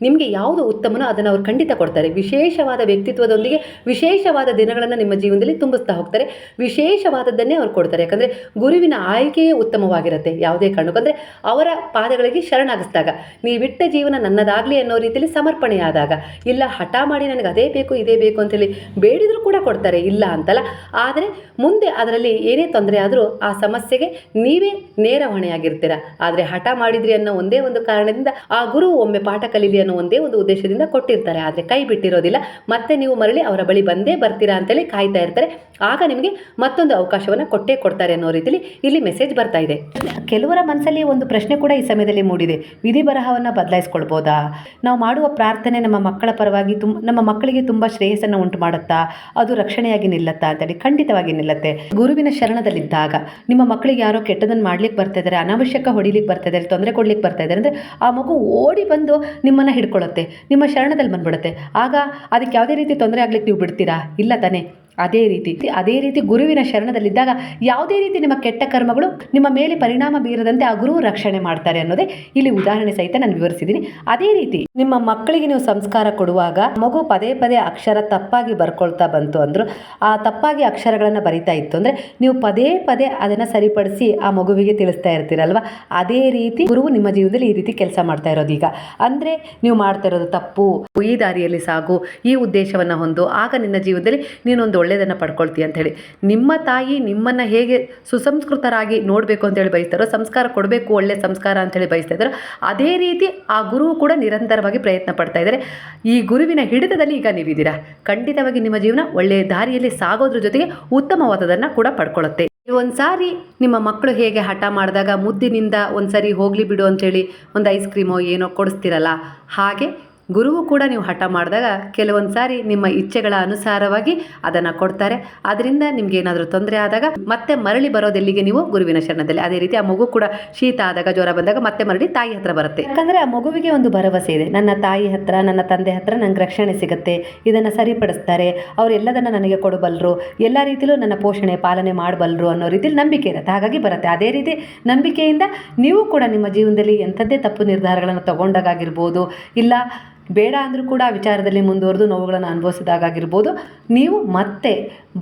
ನಿಮಗೆ ಯಾವುದು ಉತ್ತಮನೋ ಅದನ್ನು ಅವ್ರು ಖಂಡಿತ ಕೊಡ್ತಾರೆ. ವಿಶೇಷವಾದ ವ್ಯಕ್ತಿತ್ವದೊಂದಿಗೆ ವಿಶೇಷವಾದ ದಿನಗಳನ್ನು ನಿಮ್ಮ ಜೀವನದಲ್ಲಿ ತುಂಬಿಸ್ತಾ ಹೋಗ್ತಾರೆ. ವಿಶೇಷವಾದದ್ದನ್ನೇ ಅವ್ರು ಕೊಡ್ತಾರೆ. ಯಾಕಂದರೆ ಗುರುವಿನ ಆಯ್ಕೆಯೇ ಉತ್ತಮವಾಗಿರುತ್ತೆ. ಯಾವುದೇ ಕಾರಣಕ್ಕೂ ಅಂದರೆ ಅವರ ಪಾದಗಳಿಗೆ ಶರಣಾಗಿಸಿದಾಗ, ನೀವಿಟ್ಟ ಜೀವನ ನನ್ನದಾಗಲಿ ಅನ್ನೋ ರೀತಿಯಲ್ಲಿ ಸಮರ್ಪಣೆಯಾದಾಗ, ಇಲ್ಲ ಹಠ ಮಾಡಿ ನನಗೆ ಅದೇ ಬೇಕು ಇದೇ ಬೇಕು ಅಂತೇಳಿ ಬೇಡಿದರೂ ಕೂಡ ಕೊಡ್ತಾರೆ, ಇಲ್ಲ ಅಂತಲ್ಲ. ಆದರೆ ಮುಂದೆ ಅದರಲ್ಲಿ ಏನೇ ತೊಂದರೆ ಆದರೂ ಆ ಸಮಸ್ಯೆಗೆ ನೀವೇ ನೇರ ಹೊಣೆಯಾಗಿರ್ತೀರ. ಆದರೆ ಹಠ ಮಾಡಿದ್ರಿ ಅನ್ನೋ ಒಂದೇ ಒಂದು ಕಾರಣದಿಂದ ಆ ಗುರು ಒಮ್ಮೆ ಪಾಠ ಕಲೀಲಿ ಅನ್ನೋ ಒಂದೇ ಒಂದು ಉದ್ದೇಶದಿಂದ ಕೊಟ್ಟಿರ್ತಾರೆ. ಆದರೆ ಕೈ ಬಿಟ್ಟಿರೋದಿಲ್ಲ. ಮತ್ತೆ ನೀವು ಮರಳಿ ಅವರ ಬಳಿ ಬಂದೇ ಬರ್ತೀರಾ ಅಂತೇಳಿ ಕಾಯ್ತಾ ಇರ್ತಾರೆ. ಆಗ ನಿಮಗೆ ಮತ್ತೊಂದು ಅವಕಾಶವನ್ನು ಕೊಟ್ಟೇ ಕೊಡ್ತಾರೆ ಅನ್ನೋ ರೀತಿಯಲ್ಲಿ ಇಲ್ಲಿ ಮೆಸೇಜ್ ಬರ್ತಾ ಇದೆ. ಕೆಲವರ ಮನಸ್ಸಲ್ಲಿ ಒಂದು ಪ್ರಶ್ನೆ ಕೂಡ ಈ ಸಮಯದಲ್ಲಿ ಮೂಡಿದೆ, ವಿಧಿ ಬರಹವನ್ನು ಬದಲಾಯಿಸ್ಕೊಳ್ಬೋದಾ? ನಾವು ಮಾಡುವ ಪ್ರಾರ್ಥನೆ ನಮ್ಮ ಮಕ್ಕಳ ಪರವಾಗಿ ನಮ್ಮ ಮಕ್ಕಳಿಗೆ ತುಂಬ ಶ್ರೇಯಸ್ಸನ್ನು ಉಂಟು ಮಾಡುತ್ತಾ, ಅದು ರಕ್ಷಣೆಯಾಗಿ ನಿಲ್ಲುತ್ತಾ ಅಂತೇಳಿ? ಖಂಡಿತವಾಗಿ ನಿಲ್ಲುತ್ತೆ. ಗುರುವಿನ ಶರಣದಲ್ಲಿದ್ದಾಗ ನಿಮ್ಮ ಮಕ್ಕಳಿಗೆ ಯಾರೋ ಕೆಟ್ಟದನ್ನು ಮಾಡ್ಲಿಕ್ಕೆ ಬರ್ತಾ ಇದ್ದಾರೆ, ಅನಾವಶ್ಯಕ ಹೊಡಿಲಿಕ್ಕೆ ಬರ್ತಾ ಇದ್ದಾರೆ, ತೊಂದರೆ ಕೊಡ್ಲಿಕ್ಕೆ ಬರ್ತಾ ಇದ್ದಾರೆ ಅಂದರೆ ಆ ಮಗು ಓಡಿ ಬಂದು ನಿಮ್ಮನ್ನು ಹಿಡ್ಕೊಳ್ಳುತ್ತೆ, ನಿಮ್ಮ ಶರಣದಲ್ಲಿ ಬಂದ್ಬಿಡುತ್ತೆ. ಆಗ ಅದಕ್ಕೆ ಯಾವುದೇ ರೀತಿ ತೊಂದರೆ ಆಗ್ಲಿಕ್ಕೆ ನೀವು ಬಿಡ್ತೀರಾ? ಇಲ್ಲ ತಾನೇ? ಅದೇ ರೀತಿ ಗುರುವಿನ ಶರಣದಲ್ಲಿದ್ದಾಗ ಯಾವುದೇ ರೀತಿ ನಿಮ್ಮ ಕೆಟ್ಟ ಕರ್ಮಗಳು ನಿಮ್ಮ ಮೇಲೆ ಪರಿಣಾಮ ಬೀರದಂತೆ ಆ ಗುರು ರಕ್ಷಣೆ ಮಾಡ್ತಾರೆ ಅನ್ನೋದೇ ಇಲ್ಲಿ ಉದಾಹರಣೆ ಸಹಿತ ನಾನು ವಿವರಿಸಿದ್ದೀನಿ. ಅದೇ ರೀತಿ ನಿಮ್ಮ ಮಕ್ಕಳಿಗೆ ನೀವು ಸಂಸ್ಕಾರ ಕೊಡುವಾಗ ಮಗು ಪದೇ ಪದೇ ಅಕ್ಷರ ತಪ್ಪಾಗಿ ಬರ್ಕೊಳ್ತಾ ಬಂತು ಅಂದರು, ಆ ತಪ್ಪಾಗಿ ಅಕ್ಷರಗಳನ್ನು ಬರಿತಾ ಇತ್ತು ಅಂದರೆ ನೀವು ಪದೇ ಪದೇ ಅದನ್ನು ಸರಿಪಡಿಸಿ ಆ ಮಗುವಿಗೆ ತಿಳಿಸ್ತಾ ಇರ್ತೀರಲ್ವ. ಅದೇ ರೀತಿ ಗುರುವು ನಿಮ್ಮ ಜೀವನದಲ್ಲಿ ಈ ರೀತಿ ಕೆಲಸ ಮಾಡ್ತಾ ಇರೋದು. ಈಗ ಅಂದರೆ ನೀವು ಮಾಡ್ತಾ ಇರೋದು ತಪ್ಪು, ಈ ದಾರಿಯಲ್ಲಿ ಸಾಗು, ಈ ಉದ್ದೇಶವನ್ನು ಹೊಂದು, ಆಗ ನಿನ್ನ ಜೀವನದಲ್ಲಿ ನೀನೊಂದು ಒಳ್ಳೆಯದನ್ನು ಪಡ್ಕೊಳ್ತೀಯ ಅಂತ ಹೇಳಿ. ನಿಮ್ಮ ತಾಯಿ ನಿಮ್ಮನ್ನು ಹೇಗೆ ಸುಸಂಸ್ಕೃತರಾಗಿ ನೋಡಬೇಕು ಅಂತೇಳಿ ಬಯಸ್ತಾರೋ, ಸಂಸ್ಕಾರ ಕೊಡಬೇಕು, ಒಳ್ಳೆಯ ಸಂಸ್ಕಾರ ಅಂತೇಳಿ ಬಯಸ್ತಾ ಇದ್ದಾರೋ, ಅದೇ ರೀತಿ ಆ ಗುರುವು ಕೂಡ ನಿರಂತರವಾಗಿ ಪ್ರಯತ್ನ ಪಡ್ತಾ ಇದ್ದಾರೆ. ಈ ಗುರುವಿನ ಹಿಡಿತದಲ್ಲಿ ಈಗ ನೀವಿದ್ದೀರಾ. ಖಂಡಿತವಾಗಿ ನಿಮ್ಮ ಜೀವನ ಒಳ್ಳೆಯ ದಾರಿಯಲ್ಲಿ ಸಾಗೋದ್ರ ಜೊತೆಗೆ ಉತ್ತಮವಾದದನ್ನು ಕೂಡ ಪಡ್ಕೊಳ್ಳುತ್ತೆ. ಒಂದು ಸಾರಿ ನಿಮ್ಮ ಮಕ್ಕಳು ಹೇಗೆ ಹಠ ಮಾಡಿದಾಗ ಮುದ್ದಿನಿಂದ ಒಂದು ಸಾರಿ ಹೋಗಲಿ ಬಿಡು ಅಂತೇಳಿ ಒಂದು ಐಸ್ ಕ್ರೀಮೋ ಏನೋ ಕೊಡಿಸ್ತಿರಲ್ಲ, ಹಾಗೆ ಗುರುವು ಕೂಡ ನೀವು ಹಠ ಮಾಡಿದಾಗ ಕೆಲವೊಂದು ಸಾರಿ ನಿಮ್ಮ ಇಚ್ಛೆಗಳ ಅನುಸಾರವಾಗಿ ಅದನ್ನು ಕೊಡ್ತಾರೆ. ಅದರಿಂದ ನಿಮ್ಗೆ ಏನಾದರೂ ತೊಂದರೆ ಆದಾಗ ಮತ್ತೆ ಮರಳಿ ಬರೋದೆಲ್ಲಿಗೆ? ನೀವು ಗುರುವಿನ ಶರಣದಲ್ಲಿ. ಅದೇ ರೀತಿ ಆ ಮಗು ಕೂಡ ಶೀತ ಆದಾಗ, ಜ್ವರ ಬಂದಾಗ ಮತ್ತೆ ಮರಳಿ ತಾಯಿ ಹತ್ರ ಬರುತ್ತೆ. ಯಾಕಂದರೆ ಆ ಮಗುವಿಗೆ ಒಂದು ಭರವಸೆ ಇದೆ, ನನ್ನ ತಾಯಿ ಹತ್ರ, ನನ್ನ ತಂದೆ ಹತ್ರ ನಂಗೆ ರಕ್ಷಣೆ ಸಿಗುತ್ತೆ, ಇದನ್ನು ಸರಿಪಡಿಸ್ತಾರೆ, ಅವರೆಲ್ಲದನ್ನು ನನಗೆ ಕೊಡಬಲ್ಲರು, ಎಲ್ಲ ರೀತಿಯಲ್ಲೂ ನನ್ನ ಪೋಷಣೆ ಪಾಲನೆ ಮಾಡಬಲ್ಲರು ಅನ್ನೋ ರೀತಿಯಲ್ಲಿ ನಂಬಿಕೆ ಇರುತ್ತೆ. ಹಾಗಾಗಿ ಬರುತ್ತೆ. ಅದೇ ರೀತಿ ನಂಬಿಕೆಯಿಂದ ನೀವು ಕೂಡ ನಿಮ್ಮ ಜೀವನದಲ್ಲಿ ಎಂಥದ್ದೇ ತಪ್ಪು ನಿರ್ಧಾರಗಳನ್ನು ತಗೊಂಡಾಗಿರ್ಬೋದು, ಇಲ್ಲ ಬೇಡ ಅಂದರೂ ಕೂಡ ಆ ವಿಚಾರದಲ್ಲಿ ಮುಂದುವರೆದು ನೋವುಗಳನ್ನು ಅನುಭವಿಸಿದಾಗಿರ್ಬೋದು, ನೀವು ಮತ್ತೆ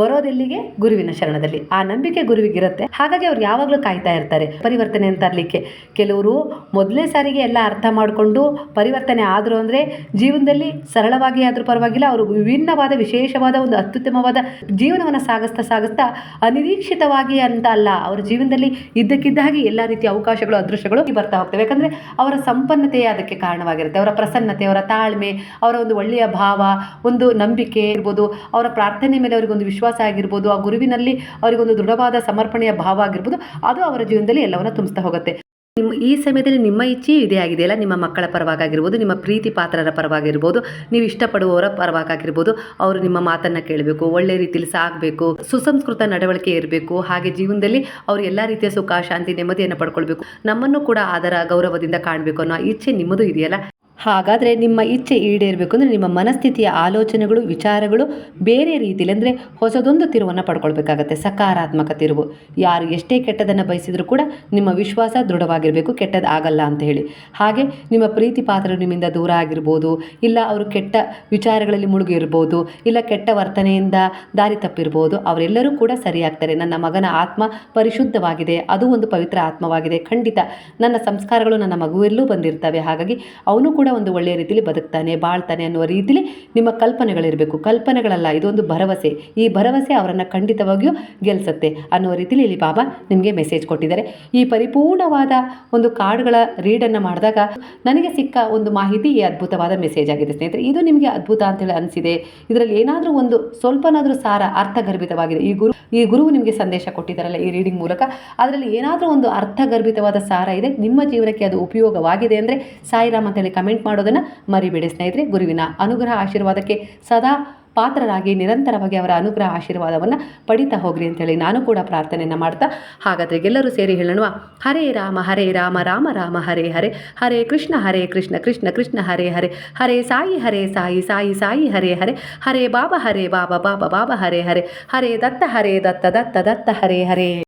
ಬರೋದೆಲ್ಲಿಗೆ? ಗುರುವಿನ ಶರಣದಲ್ಲಿ. ಆ ನಂಬಿಕೆ ಗುರುವಿಗಿರುತ್ತೆ. ಹಾಗಾಗಿ ಅವ್ರು ಯಾವಾಗಲೂ ಕಾಯ್ತಾ ಇರ್ತಾರೆ ಪರಿವರ್ತನೆ ಅಂತ ತರಲಿಕ್ಕೆ. ಕೆಲವರು ಮೊದಲನೇ ಸಾರಿಗೆ ಎಲ್ಲ ಅರ್ಥ ಮಾಡಿಕೊಂಡು ಪರಿವರ್ತನೆ ಆದರು ಅಂದರೆ ಜೀವನದಲ್ಲಿ ಸರಳವಾಗಿ ಆದರೂ ಪರವಾಗಿಲ್ಲ, ಅವರು ವಿಭಿನ್ನವಾದ ವಿಶೇಷವಾದ ಒಂದು ಅತ್ಯುತ್ತಮವಾದ ಜೀವನವನ್ನು ಸಾಗಿಸ್ತಾ ಅನಿರೀಕ್ಷಿತವಾಗಿ ಅಂತ ಅಲ್ಲ, ಅವರ ಜೀವನದಲ್ಲಿ ಇದ್ದಕ್ಕಿದ್ದ ಹಾಗೆ ಎಲ್ಲ ರೀತಿಯ ಅವಕಾಶಗಳು, ಅದೃಷ್ಟಗಳು ಬರ್ತಾ ಹೋಗ್ತವೆ. ಯಾಕಂದರೆ ಅವರ ಸಂಪನ್ನತೆಯೇ ಅದಕ್ಕೆ ಕಾರಣವಾಗಿರುತ್ತೆ. ಅವರ ಪ್ರಸನ್ನತೆ, ಅವರ ತಾಳ್ಮೆ, ಅವರ ಒಂದು ಒಳ್ಳೆಯ ಭಾವ, ಒಂದು ನಂಬಿಕೆ ಇರ್ಬೋದು, ಅವರ ಪ್ರಾರ್ಥನೆ ಮೇಲೆ ಅವರಿಗೊಂದು ವಿಶ್ವಾಸ ಆಗಿರ್ಬೋದು, ಆ ಗುರುವಿನಲ್ಲಿ ಅವರಿಗೊಂದು ದೃಢವಾದ ಸಮರ್ಪಣೆಯ ಭಾವ ಆಗಿರ್ಬೋದು, ಅದು ಅವರ ಜೀವನದಲ್ಲಿ ಎಲ್ಲವನ್ನ ತುಂಬಿಸ್ತಾ ಹೋಗುತ್ತೆ. ಈ ಸಮಯದಲ್ಲಿ ನಿಮ್ಮ ಇಚ್ಛೆಯೂ ಇದೇ ಆಗಿದೆಯಲ್ಲ, ನಿಮ್ಮ ಮಕ್ಕಳ ಪರವಾಗಿರ್ಬೋದು, ನಿಮ್ಮ ಪ್ರೀತಿ ಪಾತ್ರರ ಪರವಾಗಿರ್ಬೋದು, ನೀವು ಇಷ್ಟಪಡುವವರ ಪರವಾಗಿರ್ಬೋದು, ಅವರು ನಿಮ್ಮ ಮಾತನ್ನು ಕೇಳಬೇಕು, ಒಳ್ಳೆ ರೀತಿಯಲ್ಲಿ ಸಾಗಬೇಕು, ಸುಸಂಸ್ಕೃತ ನಡವಳಿಕೆ ಇರಬೇಕು. ಹಾಗೆ ಜೀವನದಲ್ಲಿ ಅವರು ಎಲ್ಲ ರೀತಿಯ ಸುಖ ಶಾಂತಿ ನೆಮ್ಮದಿಯನ್ನು ಪಡ್ಕೊಳ್ಬೇಕು, ನಮ್ಮನ್ನು ಕೂಡ ಅದರ ಗೌರವದಿಂದ ಕಾಣಬೇಕು ಅನ್ನೋ ಇಚ್ಛೆ ನಿಮ್ಮದು ಇದೆಯಲ್ಲ. ಹಾಗಾದರೆ ನಿಮ್ಮ ಇಚ್ಛೆ ಈಡೇರಬೇಕು ಅಂದರೆ ನಿಮ್ಮ ಮನಸ್ಥಿತಿಯ ಆಲೋಚನೆಗಳು ವಿಚಾರಗಳು ಬೇರೆ ರೀತಿಯಲ್ಲಿ ಅಂದರೆ ಹೊಸದೊಂದು ತಿರುವನ್ನು ಪಡ್ಕೊಳ್ಬೇಕಾಗತ್ತೆ, ಸಕಾರಾತ್ಮಕ ತಿರುವು. ಯಾರು ಎಷ್ಟೇ ಕೆಟ್ಟದನ್ನು ಬಯಸಿದರೂ ಕೂಡ ನಿಮ್ಮ ವಿಶ್ವಾಸ ದೃಢವಾಗಿರಬೇಕು, ಕೆಟ್ಟದ್ದು ಆಗಲ್ಲ ಅಂತ ಹೇಳಿ. ಹಾಗೆ ನಿಮ್ಮ ಪ್ರೀತಿ ಪಾತ್ರರು ನಿಮ್ಮಿಂದ ದೂರ ಆಗಿರ್ಬೋದು, ಇಲ್ಲ ಅವರು ಕೆಟ್ಟ ವಿಚಾರಗಳಲ್ಲಿ ಮುಳುಗಿರ್ಬೋದು, ಇಲ್ಲ ಕೆಟ್ಟ ವರ್ತನೆಯಿಂದ ದಾರಿ ತಪ್ಪಿರ್ಬೋದು, ಅವರೆಲ್ಲರೂ ಕೂಡ ಸರಿಯಾಗ್ತಾರೆ. ನನ್ನ ಮಗನ ಆತ್ಮ ಪರಿಶುದ್ಧವಾಗಿದೆ, ಅದು ಒಂದು ಪವಿತ್ರ ಆತ್ಮವಾಗಿದೆ, ಖಂಡಿತ ನನ್ನ ಸಂಸ್ಕಾರಗಳು ನನ್ನ ಮಗುವೆಲ್ಲೂ ಬಂದಿರ್ತವೆ, ಹಾಗಾಗಿ ಅವನು ಕೂಡ ಒಂದು ಒಳ್ಳೆಯ ರೀತಿಯಲ್ಲಿ ಬದುಕ್ತಾನೆ ಬಾಳ್ತಾನೆ ಅನ್ನುವ ರೀತಿಯಲ್ಲಿ ನಿಮ್ಮ ಕಲ್ಪನೆಗಳಿರಬೇಕು. ಕಲ್ಪನೆಗಳಲ್ಲ, ಇದೊಂದು ಭರವಸೆ. ಈ ಭರವಸೆ ಅವರನ್ನು ಖಂಡಿತವಾಗಿಯೂ ಗೆಲ್ಲಿಸುತ್ತೆ ಅನ್ನುವ ರೀತಿಯಲ್ಲಿ ಇಲ್ಲಿ ಬಾಬಾ ನಿಮಗೆ ಮೆಸೇಜ್ ಕೊಟ್ಟಿದ್ದಾರೆ. ಈ ಪರಿಪೂರ್ಣವಾದ ಒಂದು ಕಾರ್ಡ್ಗಳ ರೀಡನ್ನು ಮಾಡಿದಾಗ ನನಗೆ ಸಿಕ್ಕ ಒಂದು ಮಾಹಿತಿ ಈ ಅದ್ಭುತವಾದ ಮೆಸೇಜ್ ಆಗಿದೆ ಸ್ನೇಹಿತರೆ. ಇದು ನಿಮಗೆ ಅದ್ಭುತ ಅಂತೇಳಿ ಅನಿಸಿದೆ, ಇದರಲ್ಲಿ ಏನಾದರೂ ಒಂದು ಸ್ವಲ್ಪನಾದರೂ ಸಾರ ಅರ್ಥಗರ್ಭಿತವಾಗಿದೆ. ಈ ಗುರುವು ನಿಮಗೆ ಸಂದೇಶ ಕೊಟ್ಟಿದ್ದಾರಲ್ಲ ಈ ರೀಡಿಂಗ್ ಮೂಲಕ, ಅದರಲ್ಲಿ ಏನಾದರೂ ಒಂದು ಅರ್ಥಗರ್ಭಿತವಾದ ಸಾರ ಇದೆ, ನಿಮ್ಮ ಜೀವನಕ್ಕೆ ಅದು ಉಪಯೋಗವಾಗಿದೆ ಅಂದರೆ ಸಾಯಿರಾಮ್ ಅಂತೇಳಿ ಕಮೆಂಟ್ ಮಾಡೋದನ್ನು ಮರಿಬೇಡಿ ಸ್ನೇಹಿತರೆ. ಗುರುವಿನ ಅನುಗ್ರಹ ಆಶೀರ್ವಾದಕ್ಕೆ ಸದಾ ಪಾತ್ರರಾಗಿ ನಿರಂತರವಾಗಿ ಅವರ ಅನುಗ್ರಹ ಆಶೀರ್ವಾದವನ್ನು ಪಡಿತಾ ಹೋಗ್ರಿ ಅಂತೇಳಿ ನಾನು ಕೂಡ ಪ್ರಾರ್ಥನೆಯನ್ನು ಮಾಡ್ತಾ, ಹಾಗಾದರೆ ಎಲ್ಲರೂ ಸೇರಿ ಹೇಳೋಣ, ಹರೇ ರಾಮ ರಾಮ ರಾಮ ಹರೇ ಹರೇ, ಹರೇ ಕೃಷ್ಣ ಕೃಷ್ಣ ಕೃಷ್ಣ ಹರೇ ಹರೇ, ಹರೇ ಸಾಯಿ ಸಾಯಿ ಸಾಯಿ ಹರೇ ಹರೇ, ಹರೇ ಬಾಬಾ ಬಾಬಾ ಬಾಬಾ ಹರೇ ಹರೇ, ಹರೇ ದತ್ತ ದತ್ತ ದತ್ತ ಹರೇ ಹರೇ.